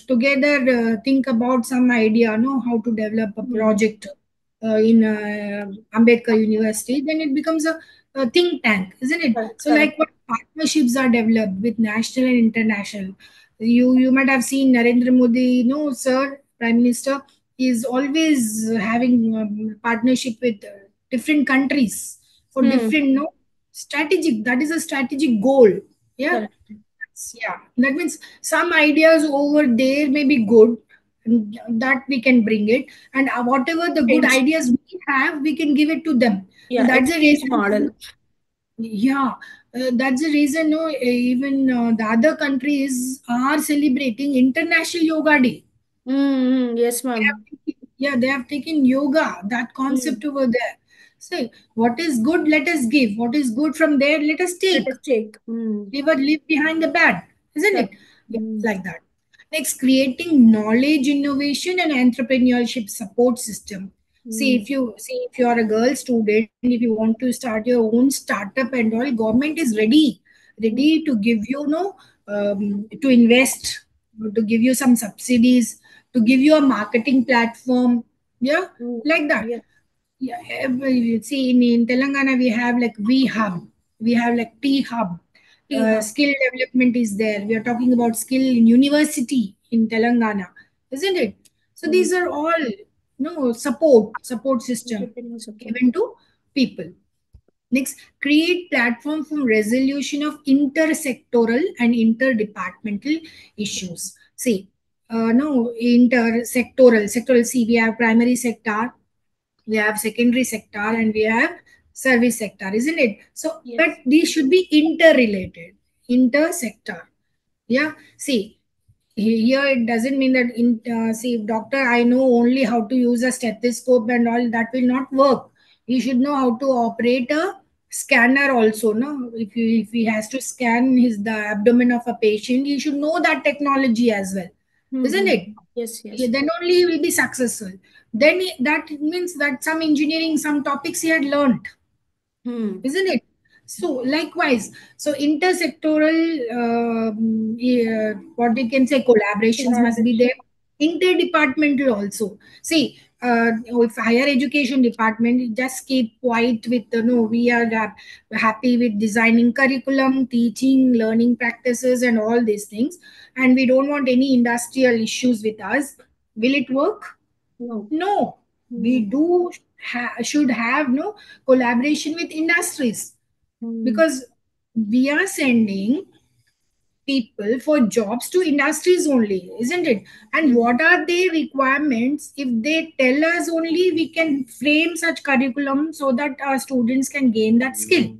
together think about some idea, know how to develop a Hmm. project in Ambedkar University, then it becomes a think tank, isn't it? Correct. So, Correct. like what partnerships are developed with national and international. You might have seen Narendra Modi, no, sir, Prime Minister, is always having partnership with different countries for Hmm. different, no, strategic. That is a strategic goal. Yeah, Correct. yeah. That means some ideas over there may be good, that we can bring it, and whatever the good Change. ideas we have, we can give it to them. So Yeah. that's the Exchange reason. model. Yeah, that's the reason. No, even the other countries are celebrating International Yoga Day. Hmm. Yes, ma'am. Yeah, they have taken yoga, that Hmm. concept over there. Say, what is good, let us give. What is good from there, let us Let take. us take. Hmm. Leave behind the bad, isn't it? Correct. Yeah, Hmm. like that. Next, creating knowledge, innovation, and entrepreneurship support system. See, Hmm. if you are a girl student, if you want to start your own startup and all, government is ready to give you no to invest, to give you some subsidies, to give you a marketing platform. Yeah, Hmm. like that. Yeah. Yeah, see in Telangana we have like V Hub, we have like T Hub. Tea hub. Skill development is there. We are talking about skill in university in Telangana, isn't it? So Hmm. these are all no support system Entrepreneur support. given to people. Next, create platform for resolution of intersectoral and interdepartmental issues. See, no sectoral. See, we have primary sector, we have secondary sector, and we have service sector, isn't it? So but Yes. these should be interrelated, intersector. Yeah, see, here it doesn't mean that see, if doctor I know only how to use a stethoscope and all, that will not work. He should know how to operate a scanner also, no? If he has to scan the abdomen of a patient, he should know that technology as well, isn't Hmm. it? Yes. Yeah, Yes. then only he will be successful. Then that means that some engineering, some topics he had learned, Hmm. isn't it? So likewise, so intersectoral, what we can say, collaborations must be Collaboration. there. Interdepartmental also. See, if higher education department just keep quiet with no, we are happy with designing curriculum, teaching, learning practices, and all these things, and we don't want any industrial issues with us, will it work? No. No. We Mm, do should have no collaboration with industries, mm, because we are sending people for jobs to industries only, isn't it? And mm, what are their requirements? If they tell us only, we can frame such curriculum so that our students can gain that skill,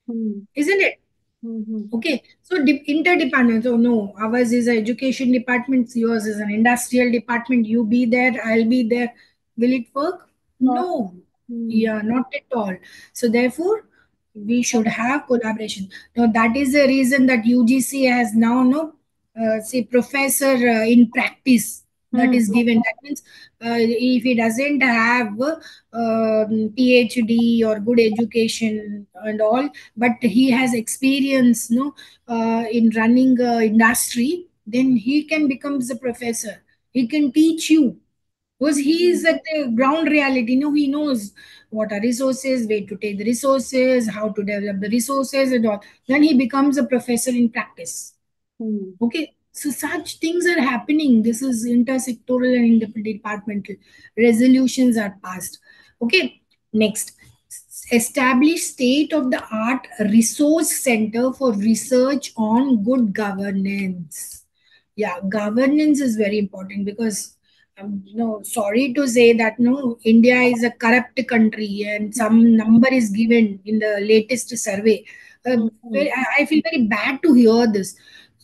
mm, isn't it? mm, Okay, so interdependence. Oh no, ours is an education department, yours is an industrial department. You be there, I'll be there. Will it work? not. No, Mm, yeah, not at all. So therefore, we should have collaboration. Now that is the reason that UGC has now no, say professor in practice that mm, is given. That means if he doesn't have PhD or good education and all, but he has experience no, in running industry, then he can become the professor, he can teach you, because he is mm, at the ground reality. No, he knows what are resources, where to take the resources, how to develop the resources and all. Then he becomes a professor in practice. mm, Okay, so such things are happening. This is intersectoral and interdepartmental. Resolutions are passed. Okay, next, establish state of the art resource center for research on good governance. Yeah, governance is very important, because no, sorry to say that no, India is a corrupt country, and some number is given in the latest survey. mm, mm, I feel very bad to hear this.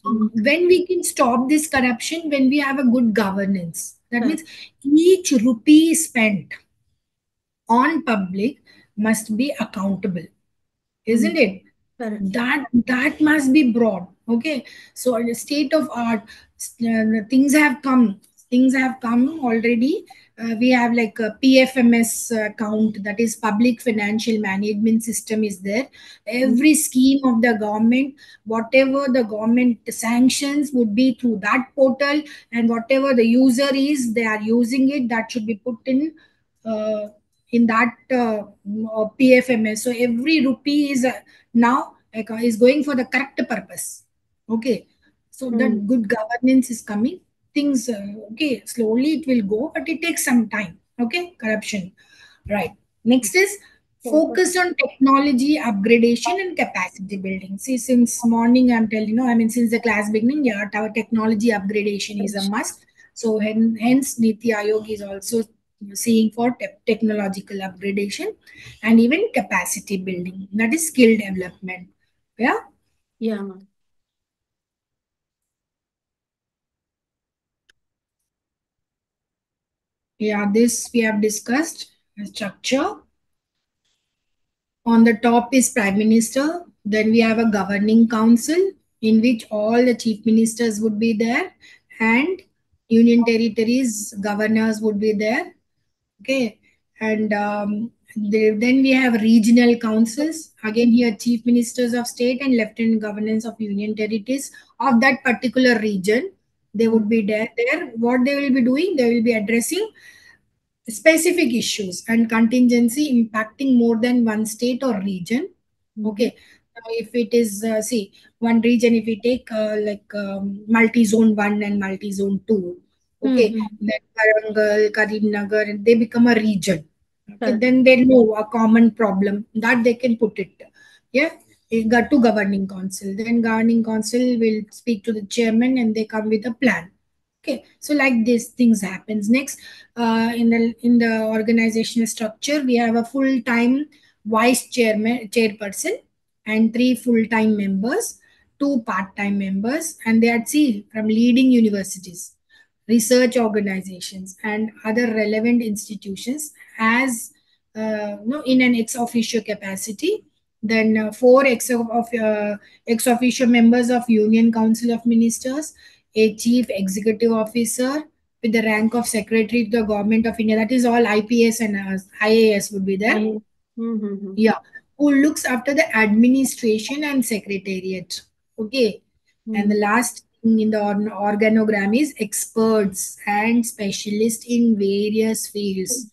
mm. When we can stop this corruption, when we have a good governance, that Correct. means each rupee spent on public must be accountable, Mm, isn't it? correct. That must be brought. Okay, so in the state of art, things have come, things have come already. We have like a PFMS account, that is public financial management system is there. Mm, Every scheme of the government, whatever the government sanctions would be through that portal, and whatever the user is they are using it, that should be put uh, in that PFMS. So every rupee is now like, is going for the correct purpose. Okay, so mm, that good governance is coming. Things okay, slowly it will go, but it takes some time. Okay, corruption, right? Next is focus. focus on technology upgradation and capacity building. See, since morning I'm telling you, I mean since the class beginning, yeah, our technology upgradation is a must. So hence Niti Ayog is also seeing for technological upgradation and even capacity building, that is skill development. Yeah, Yeah, ma'am. yeah, this we have discussed structure. On the top is Prime Minister. Then we have a governing council in which all the chief ministers would be there, and union territories governors would be there. Okay, and then we have regional councils. Again, here chief ministers of state and lieutenant governors of union territories of that particular region. They Mm, would be there. There, what they will be doing, they will be addressing specific issues and contingency impacting more than one state or region. mhm, Okay, now if it is see one region, if we take like multi-zone 1 and multi-zone 2, mm, okay, mm. then Karangal, Karimnagar, they become a region. Okay, Correct. then they know a common problem that they can put it. Yeah, it got to governing council. Then governing council will speak to the chairman and they come with a plan. Okay, so like this things happens. Next, in the organizational structure, we have a full time vice chairman chairperson and three full time members, two part time members, and they are see from leading universities, research organizations, and other relevant institutions as no, in an ex officio capacity. Then four ex officio members of Union Council of Ministers, a chief executive officer with the rank of secretary to the government of India. That is all IPS and IAS would be there. I. Mm-hmm. Yeah, who looks after the administration and secretariat. Okay, and the Mm, last in the organogram is experts and specialists in various fields.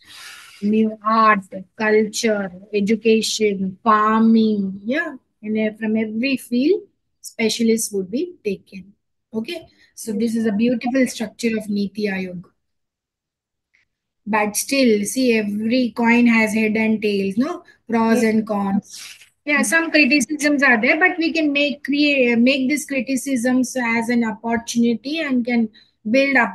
Art, culture, education, farming, yeah, and from every field, specialists would be taken. Okay, so Yes. this is a beautiful structure of Niti Ayog. But still, see, every coin has head and tails, no pros Yes. and cons. Yeah, Mm. some criticisms are there, but we can make these criticisms as an opportunity and can build up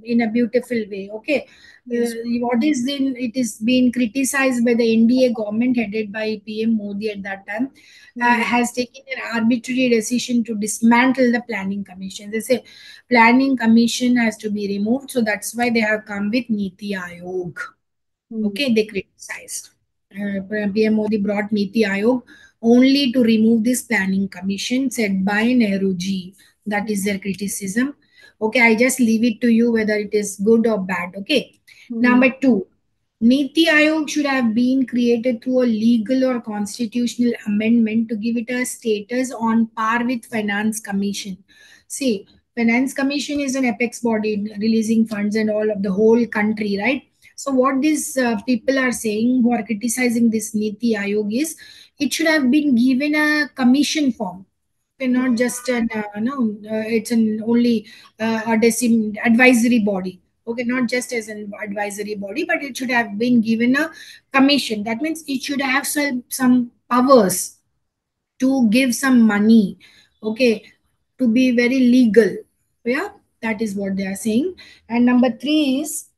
in a beautiful way. Okay, Yes. what is in it is being criticized by the NDA government headed by PM Modi at that time, Mm. has taken an arbitrary decision to dismantle the planning commission. They say planning commission has to be removed, so that's why they have come with Niti Ayog. Mm. Okay, they criticized. PM Modi brought Niti Ayog only to remove this planning commission said by Nehruji. That is their criticism. Okay, I just leave it to you whether it is good or bad. Okay. Mm. Number two, Niti Ayog should have been created through a legal or constitutional amendment to give it a status on par with Finance Commission. See, Finance Commission is an apex body releasing funds and all of the whole country, right? So what these people are saying who are criticizing this Niti Ayog is it should have been given a commission form, and not just an no, it's an only a advisory body. Okay, not just as an advisory body, but it should have been given a commission. That means it should have some powers to give some money. Okay, to be very legal. Yeah, that is what they are saying. And number three is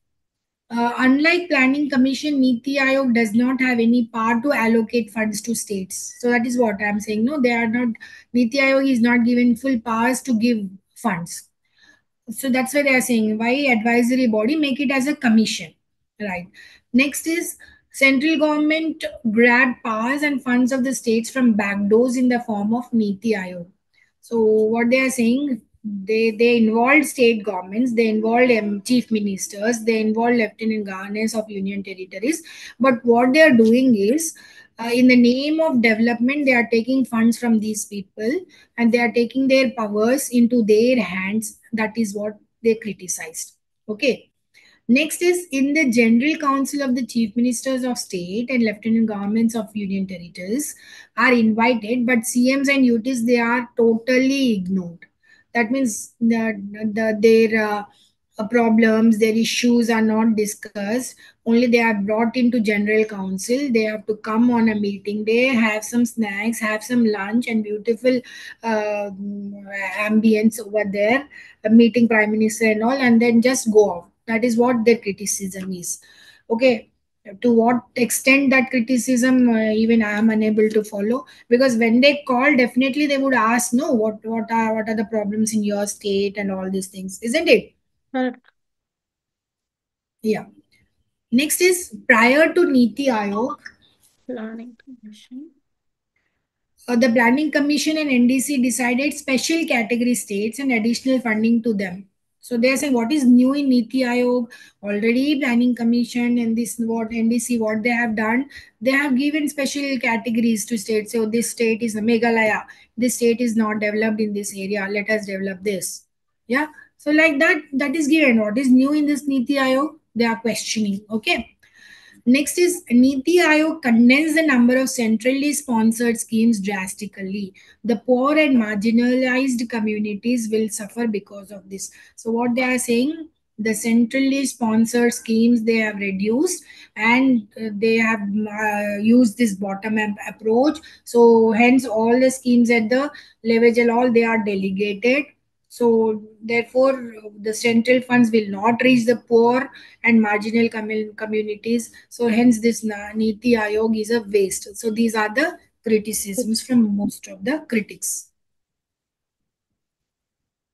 unlike Planning Commission, Niti Ayog does not have any power to allocate funds to states. So that is what I'm saying. No, they are not. Niti Ayog is not given full powers to give funds. So that's why they are saying why advisory body make it as a commission, right? Next is central government grab powers and funds of the states from backdoors in the form of Niti Ayog. So what they are saying, they involved state governments, they involved chief ministers, they involved lieutenant governors of union territories. But what they are doing is, in the name of development, they are taking funds from these people and they are taking their powers into their hands. That is what they criticized. Okay. Next is in the General Council of the Chief Ministers of State and Lieutenant Governments of Union Territories are invited, but CMs and UTs they are totally ignored. That means their problems, their issues are not discussed. Only they are brought into General Council. They have to come on a meeting. They have some snacks, have some lunch, and beautiful uh, ambience over there, meeting Prime Minister and all, and then just go off. That is what their criticism is. Okay, to what extent that criticism even I am unable to follow, because when they call, definitely they would ask, no, what are the problems in your state and all these things, isn't it? Correct. Yeah. Next is prior to Niti Ayog, Planning commission. the Planning Commission and NDC decided special category states and additional funding to them. So they are saying what is new in Niti Ayog, already Planning Commission and this what NDC what they have done, they have given special categories to states. So this state is a Meghalaya, this state is not developed in this area. Let us develop this. Yeah. So like that, that is given. What is new in this Niti Ayog? They are questioning. Okay. Next is Niti Aayog condensed the number of centrally sponsored schemes drastically. The poor and marginalized communities will suffer because of this. So what they are saying, the centrally sponsored schemes they have reduced, and they have used this bottom up approach. So hence all the schemes at the level all they are delegated. So therefore the central funds will not reach the poor and marginal communities. So hence this Niti Ayog is a waste. So these are the criticisms from most of the critics.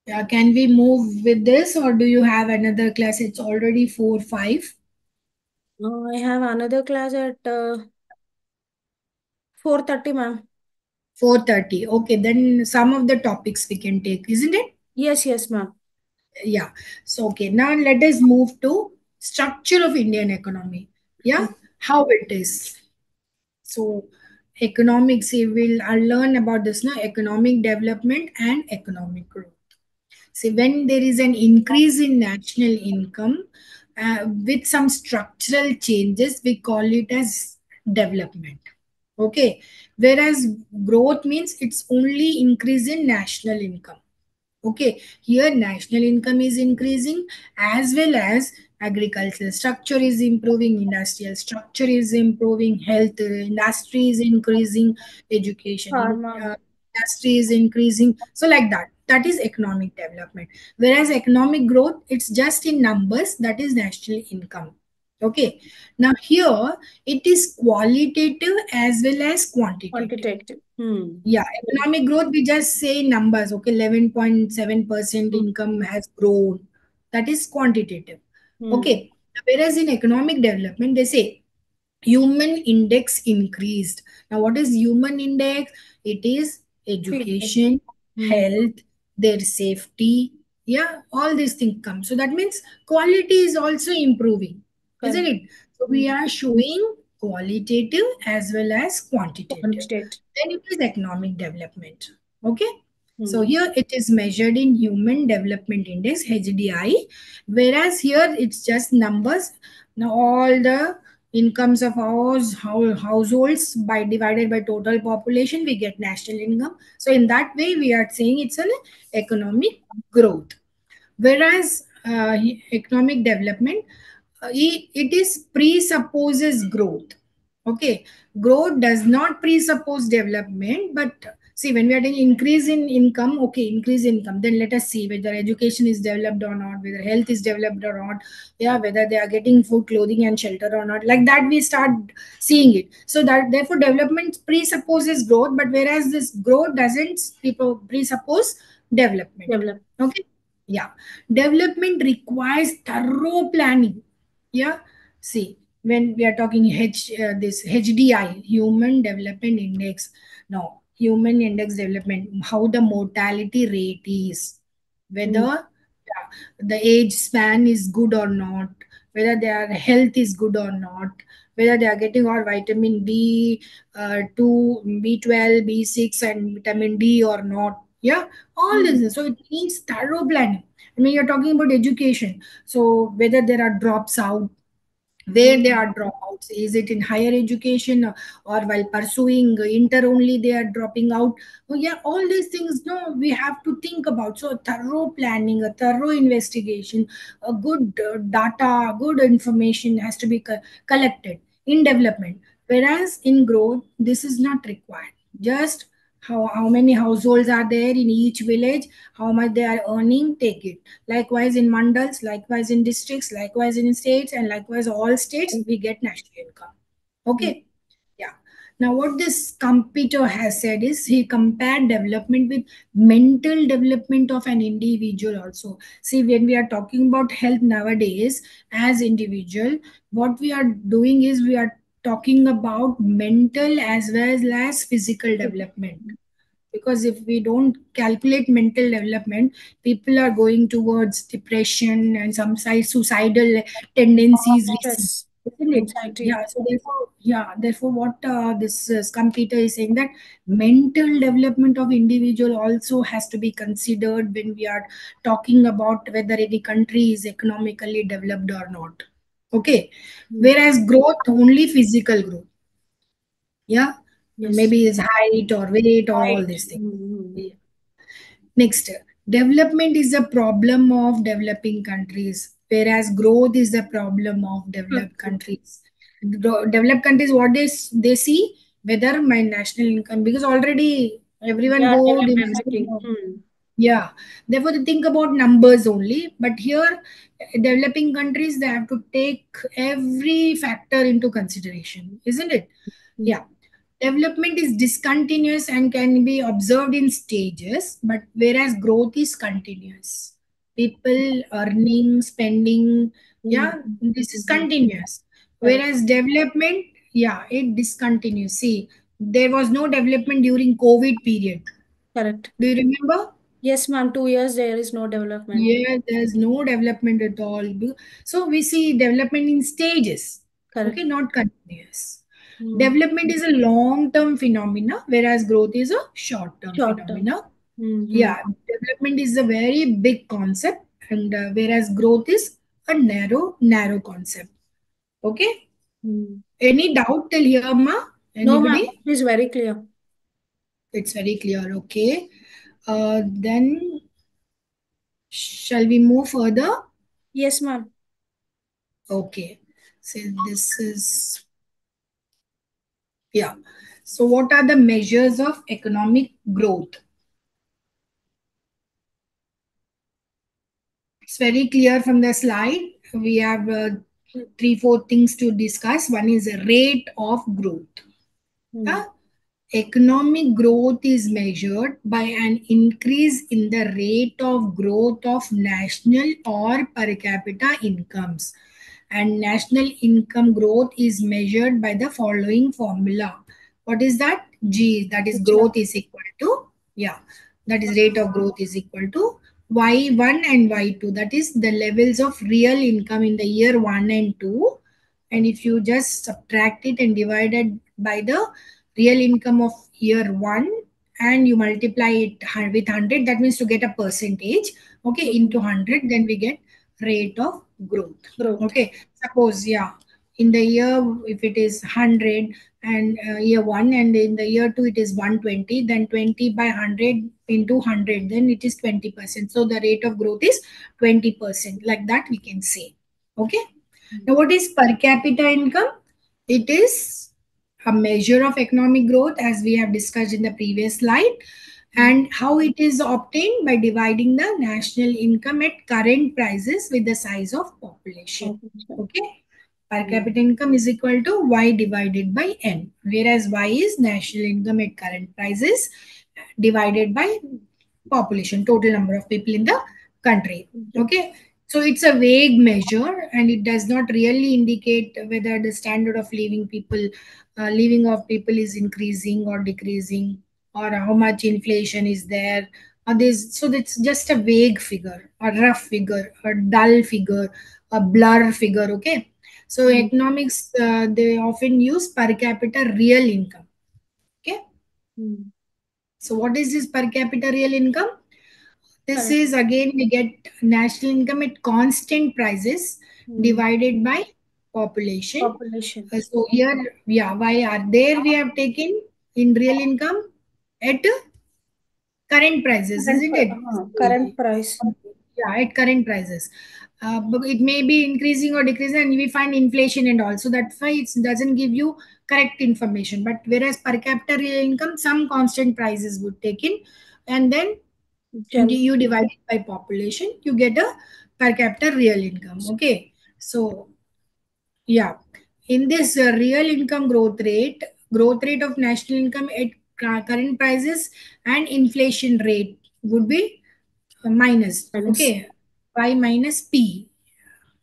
Yeah, can we move with this or do you have another class? It's already 4:05. I have another class at 4:30, ma'am. 4:30. Okay, then some of the topics we can take, isn't it? Yes, yes, ma'am. Yeah. So okay, now let us move to structure of Indian economy. Yeah, how it is. So economics, we will learn about this now, economic development and economic growth. See, when there is an increase in national income with some structural changes, we call it as development. Okay. Whereas growth means it's only increase in national income. Okay, here national income is increasing as well as agricultural structure is improving, industrial structure is improving, health industry is increasing, education Pharma. industry is increasing. So like that, that is economic development. Whereas economic growth, it's just in numbers, that is national income. Okay, now here it is qualitative as well as quantitative. Quantitative. Hmm. Yeah, economic growth, we just say numbers. Okay, 11.7% Hmm. income has grown. That is quantitative. Hmm. Okay, whereas in economic development, they say human index increased. Now, what is human index? It is Feedback. education, Hmm. health, their safety. Yeah, all these things come. So that means quality is also improving, isn't Correct. it? So we Hmm. are showing qualitative as well as quantitative. Quantitative. Then it is economic development. Okay. So Hmm. here it is measured in Human Development Index (HDI), whereas here it's just numbers. Now all the incomes of households by divided by total population, we get national income. So in that way, we are saying it's an economic growth. Whereas economic development, it is presupposes growth. Okay, growth does not presuppose development, but see, when we are doing increase in income, okay, increase in income, then let us see whether education is developed or not, whether health is developed or not, yeah, whether they are getting food, clothing, and shelter or not. Like that, we start seeing it. So that therefore, development presupposes growth, but whereas this growth doesn't presuppose development. Develop. Okay, yeah, development requires thorough planning. Yeah, see, when we are talking this HDI, Human Development Index, no, Human Index Development, how the mortality rate is, Hmm. whether the age span is good or not, whether their health is good or not, whether they are getting all vitamin D, 2, B12, B6, and vitamin D or not. Yeah, all Hmm. this. So it needs thorough planning. I mean, you're talking about education. So whether there are drops out, where they Hmm. are dropouts, is it in higher education, or while pursuing inter only they are dropping out. Oh yeah, all these things, no, we have to think about. So thorough planning, a thorough investigation, a good data, good information has to be collected in development. Whereas in growth, this is not required. Just how many households are there in each village, how much they are earning, take it. Likewise in mandals, likewise in districts, likewise in states, and likewise all states, we get national income. Hmm. Okay. Yeah. Now, what this computer has said is he compared development with mental development of an individual also. See, when we are talking about health nowadays, as individual, what we are doing is we are talking about mental as well as physical development. Because if we don't calculate mental development, people are going towards depression and some side suicidal tendencies we see, Stress. isn't it? Anxiety. Yeah, so therefore, yeah, therefore what this computer is saying, that mental development of individual also has to be considered when we are talking about whether any country is economically developed or not. Okay, Hmm. whereas growth, only physical growth. Yeah, Yes. maybe is height or weight or all Right. these things. Hmm. Yeah. Next, development is a problem of developing countries, whereas growth is the problem of Hmm. developed countries. Developed countries, what they see, whether my national income, because already They everyone are go developed developed. everything. Hmm. Yeah, therefore they think about numbers only. But here, developing countries, they have to take every factor into consideration, isn't it? Hmm. Yeah. Development is discontinuous and can be observed in stages, but whereas growth is continuous. People earning, spending, Hmm. yeah, this is Hmm. continuous. Correct. Whereas development, yeah, it discontinues. See, there was no development during COVID period. Correct. Do you remember? Yes, ma'am. 2 years there is no development. Yeah, there's no development at all. So we see development in stages, okay, Correct. not continuous. Hmm. Development is a long-term phenomena, whereas growth is a short-term Short term. phenomena. Mm-hmm. Yeah, development is a very big concept, and whereas growth is a narrow concept. Okay. Mm. Any doubt till here, ma? No, ma'am. Anybody? It's very clear. It's very clear. Okay. Then shall we move further? Yes, ma'am. Okay. So this is, yeah. So what are the measures of economic growth? It's very clear from the slide. We have three, four things to discuss. One is rate of growth. Mm. Uh, Economic growth is measured by an increase in the rate of growth of national or per capita incomes. And national income growth is measured by the following formula. What is that? G, that is Which one? growth is equal to, yeah, that is rate of growth is equal to Y1 and Y2. That is the levels of real income in the year 1 and 2. And if you just subtract it and divide it by the real income of year 1 and you multiply it with 100, that means to get a percentage, okay, into Mhm. 100, then we get rate of growth. Growth. Okay, suppose, yeah, in the year, if it is 100 and year 1, and in the year 2 it is 120, then 20 by 100 into 100, then it is 20%. So the rate of growth is 20%, like that we can say. Okay. Now, what is per capita income? It is a measure of economic growth, as we have discussed in the previous slide. Mm. And how it is obtained? By dividing the national income at current prices with the size of population. Population. Okay. Per Mm. capita income is equal to Y divided by N, whereas Y is national income at current prices divided by population, total number of people in the country. Okay. So it's a vague measure and it does not really indicate whether the standard of living of people is increasing or decreasing, or how much inflation is there. Or this, so it's just a vague figure, a rough figure, a dull figure, a blur figure. Okay. So Mm. economics, they often use per capita real income. Okay. Mm. So what is this per capita real income? This Correct. is again we get national income at constant prices Mm. divided by population. Population. So here, yeah, why are there we have taken in real income at current prices, isn't it? Current price. Yeah, at current prices. But it may be increasing or decreasing, and we find inflation and all. So that's why it doesn't give you correct information. But whereas per capita real income, some constant prices would take in, and then Gen. you divide it by population, you get a per capita real income. Okay. So yeah, in this real income growth rate of national income at current prices and inflation rate would be minus. Minus. Okay. Y minus P.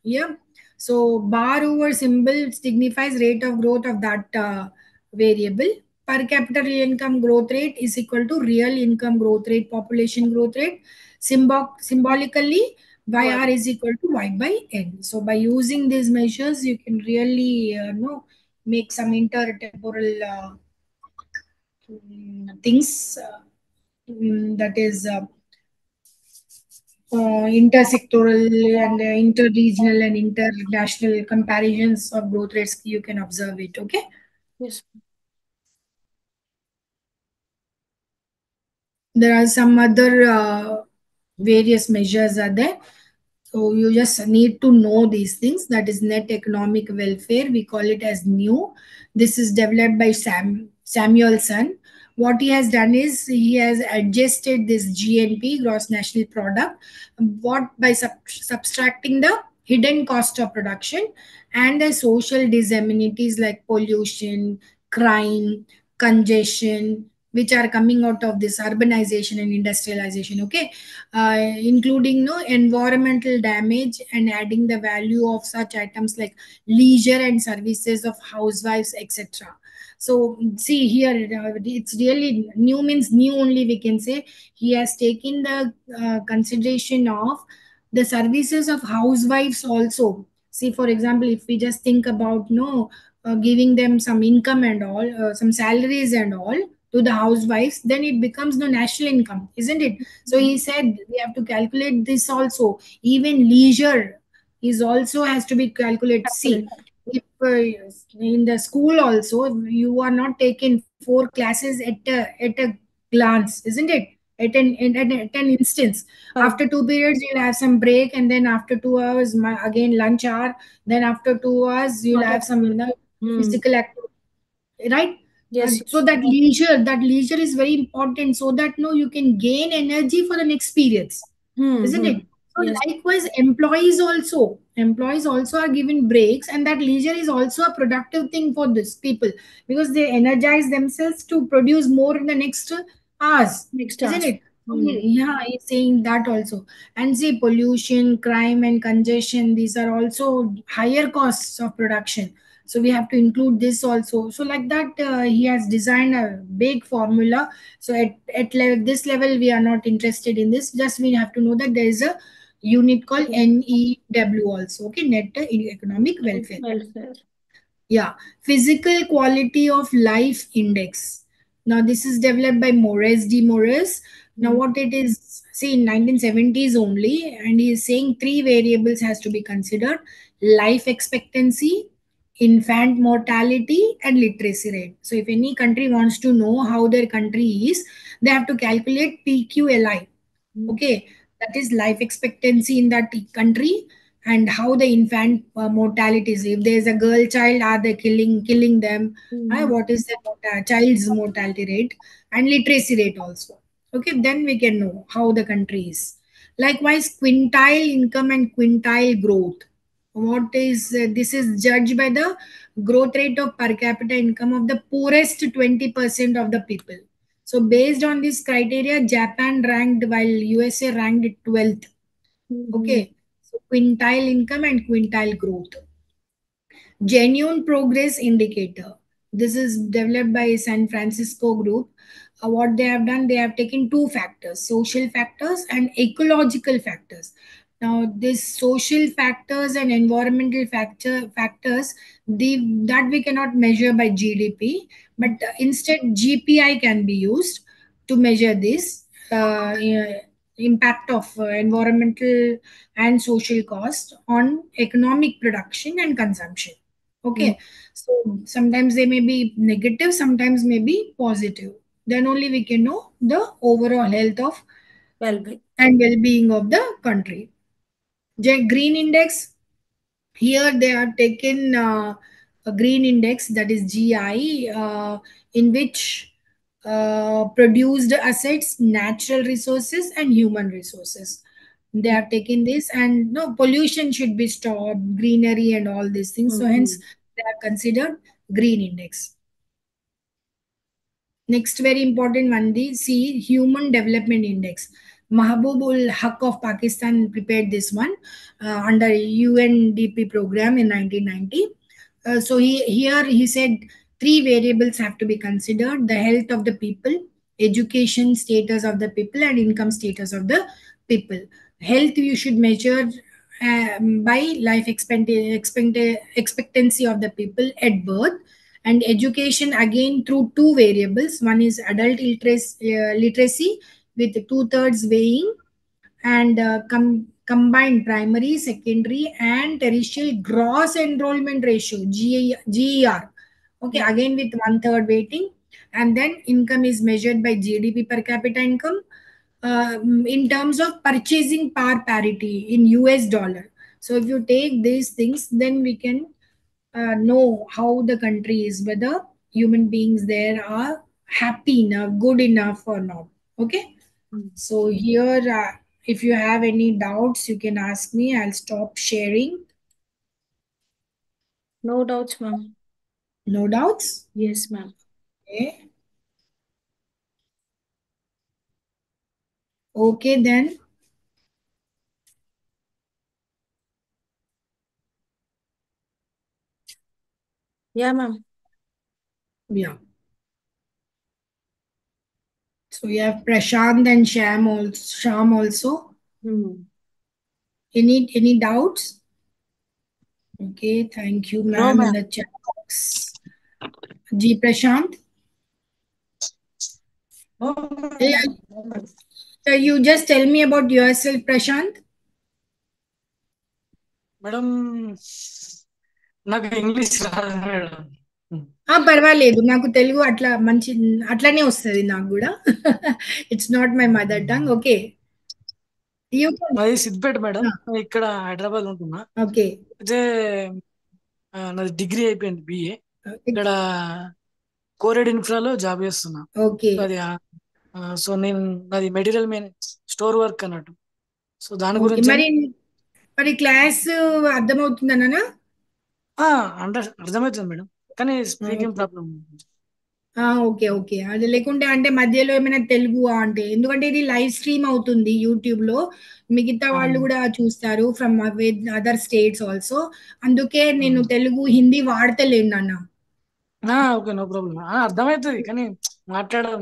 Yeah. So bar over symbol signifies rate of growth of that variable. Per capita real income growth rate is equal to real income growth rate, population growth rate. Symbolically, What? YR is equal to Y by N. So by using these measures, you can really know, make some intertemporal things, that is intersectoral and interregional and international comparisons of growth rates, you can observe it. Okay. Yes. There are some other various measures are there. So you just need to know these things. That is net economic welfare. We call it as new. This is developed by Samuelson. What he has done is he has adjusted this GNP, gross national product, what by subtracting the hidden cost of production and the social disamenities like pollution, crime, congestion, which are coming out of this urbanization and industrialization. Okay. Including no environmental damage and adding the value of such items like leisure and services of housewives, etc. So see here, it's really new, means new only we can say. He has taken the consideration of the services of housewives also. See, for example, if we just think about no giving them some income and all, some salaries and all, to the housewives, then it becomes the national income, isn't it? So he said we have to calculate this also. Even leisure is also has to be calculated. See, Calculate. if in the school also you are not taking four classes at a glance, isn't it? At an instance, Correct. after 2 periods you'll have some break, and then after 2 hours again lunch hour, then after 2 hours you'll Not a, have some hmm. physical activity, right? Yes, So yes. that leisure is very important, so that no you can gain energy for the next periods, isn't it? Hmm. So Yes. likewise employees also are given breaks, and that leisure is also a productive thing for these people, because they energize themselves to produce more in the next hours, Next isn't task. it? So Hmm. yeah, he's saying that also. And see, pollution, crime, and congestion, these are also higher costs of production, so we have to include this also. So like that, he has designed a big formula. So this level we are not interested in this, just we have to know that there is a unit called NEW also, okay, net economic welfare. Welfare. Yeah, physical quality of life index. Now this is developed by Morris de Morris. Now Hmm. what it is, see, in 1970s only, and he is saying three variables has to be considered: life expectancy, infant mortality, and literacy rate. So if any country wants to know how their country is, they have to calculate PQLI. Hmm. Okay, that is life expectancy in that country, and how the infant mortality is. If there is a girl child, are they killing them? Hmm. What is the child's mortality rate and literacy rate also? Okay, then we can know how the country is. Likewise, quintile income and quintile growth. What is this is judged by the growth rate of per capita income of the poorest 20% of the people. So based on this criteria, Japan ranked while USA ranked 12th. Hmm. Okay. So quintile income and quintile growth. Genuine progress indicator. This is developed by San Francisco group. What they have done, they have taken two factors: social factors and ecological factors. Now this social factors and environmental factors, that we cannot measure by GDP, but instead GPI can be used to measure this impact of environmental and social cost on economic production and consumption. Hmm. Okay, so sometimes they may be negative, sometimes may be positive. Then only we can know the overall health of Well-being. and well-being of the country. Green index, here they are taken a green index, that is GI, in which produced assets, natural resources, and human resources. They have taken this, and no pollution should be stopped, greenery, and all these things. So hence Hmm. they are considered green index. Next, very important one, the see Human Development Index. Mahbubul Haq of Pakistan prepared this one under UNDP program in 1990. So here he said three variables have to be considered: the health of the people, education status of the people, and income status of the people. Health you should measure by life expectancy of the people at birth, and education again through two variables. One is adult literacy with two-thirds weighing, and combined primary, secondary, and tertiary gross enrollment ratio GER. Okay, Hmm. again with one-third weighting, and then income is measured by GDP per capita income in terms of purchasing power parity in US dollar. So if you take these things, then we can know how the country is, whether human beings there are happy enough, good enough, or not. Okay. Hmm. So here, if you have any doubts, you can ask me. I'll stop sharing. No doubts, ma'am. No doubts. Yes, ma'am. Okay. Okay then. Yeah, ma'am. Yeah. So we have Prashant and Sham also. Hmm. Any doubts? Okay. Thank you, No, ma'am, in ma'am. the chat box. G Prashant. No, Yeah, madam. No, madam. so you just tell me about yourself, Prashant. Madam నాకు English రాదు madam. పర్వాలేదు, నాకు తెలుగు అట్లా మంచి అట్లానే వస్తది నాకు కూడా. It's not my mother tongue. Okay, you can. మాది సిద్దిపేట మేడం. ఇక్కడ హైదరాబాద్ ఉంటున్నా. ఓకే. అయితే నాది డిగ్రీ అయిపోయింది, బిఏ. ఇక్కడ కోరెడ్ ఇన్ఫ్రాలో జాబ్ చేస్తున్నా. ఓకే. సో అది సో నేను నాది మెటీరియల్ స్టోర్ వర్క్ అన్నట్టు. సో దాని ఓకే, గురించి మరి మరి క్లాస్ అర్థమవుతుందనా? అంటే అర్థమవుతుంది మేడం, కానీ స్పీకింగ్ ప్రాబ్లమ్. Okay, okay. అది లేకుంటే అంటే మధ్యలో ఏమైనా తెలుగు అంటే, ఎందుకంటే ఇది లైవ్ స్ట్రీమ్ అవుతుంది యూట్యూబ్ లో, మిగతా వాళ్ళు కూడా చూస్తారు ఫ్రమ్ అదర్ స్టేట్స్ ఆల్సో. అందుకే నేను తెలుగు హిందీ వాడతలేను నాన్న. Okay, no problem. అర్థమవుతుంది కానీ మాట్లాడడం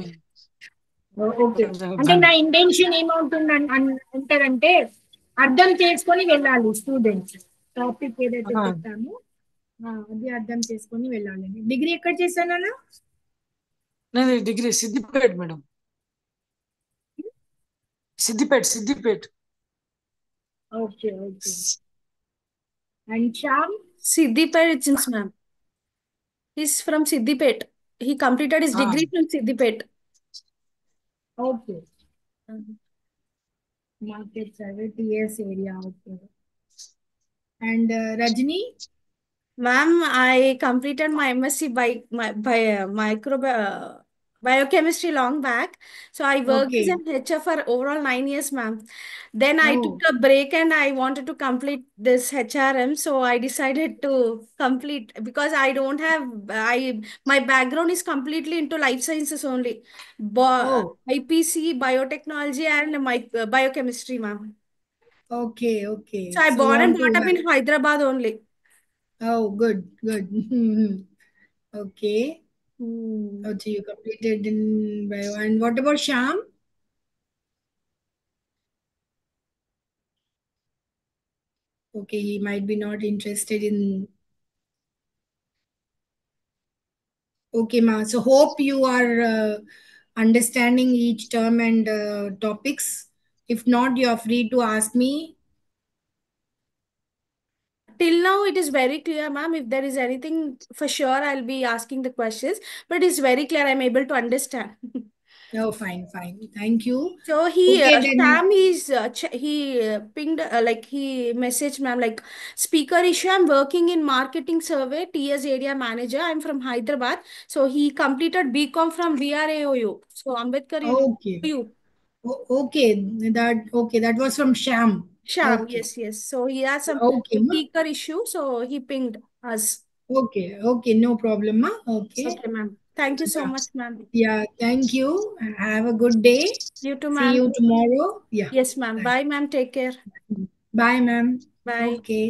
ఓకే. కొంచెం అంటే ఇబ్బంది. నా ఇంటెన్షన్ ఏమవుతుంది అంటారంటే, అర్థం చేసుకొని వెళ్ళాలి స్టూడెంట్స్. టాపిక్ ఏదైతే ఆ, పెట్టామో అది అర్థం చేసుకొని వెళ్ళాలి. డిగ్రీ ఎక్కడ చేశానన్నా? నాది degree Siddipet madam. Siddipet. Okay, okay. And Shyam? Siddipet, ma'am. He's from Siddipet. He completed his ఆ, degree from Siddipet. Okay. Mhm. Market survey TS area. Okay. And Rajani? Ma'am, I completed my MSc by biochemistry long back. So I worked okay. as an HR for overall 9 years, ma'am. Then I oh, took a break and I wanted to complete this HRM. So I decided to complete because I don't have I my background is completely into life sciences only. Oh, IPC, biotechnology, and my biochemistry, ma'am. Okay, okay. So I so born and want to, brought up in Hyderabad only. Oh, good, good. Okay. Hmm. So you completed in bio. And what about Sham? Okay, he might be not interested in. Okay, ma. So hope you are understanding each term and topics. If not, you are free to ask me. Till now, it is very clear, ma'am. If there is anything, for sure, I'll be asking the questions. But it's very clear. I'm able to understand. Oh, fine, fine. Thank you. So he, Okay, then. Sam, he pinged, like he messaged ma'am, like speaker issue. I'm working in marketing survey, TS area manager. I'm from Hyderabad. So he completed BCom from VRAOU. So Ambedkar Okay. U. Okay. That was from Sham. Sham, Okay. yes, yes. So he has some Okay, ma. speaker issue. So he pinged us. Okay. Okay. No problem, ma. Okay. Okay, ma'am. Thank you so Yeah. much, ma'am. Yeah. Thank you. Have a good day. You too, See ma'am. you tomorrow. Yeah. Yes, ma'am. Thank Bye, ma'am. Take care. you. Bye, ma'am. Bye. Okay.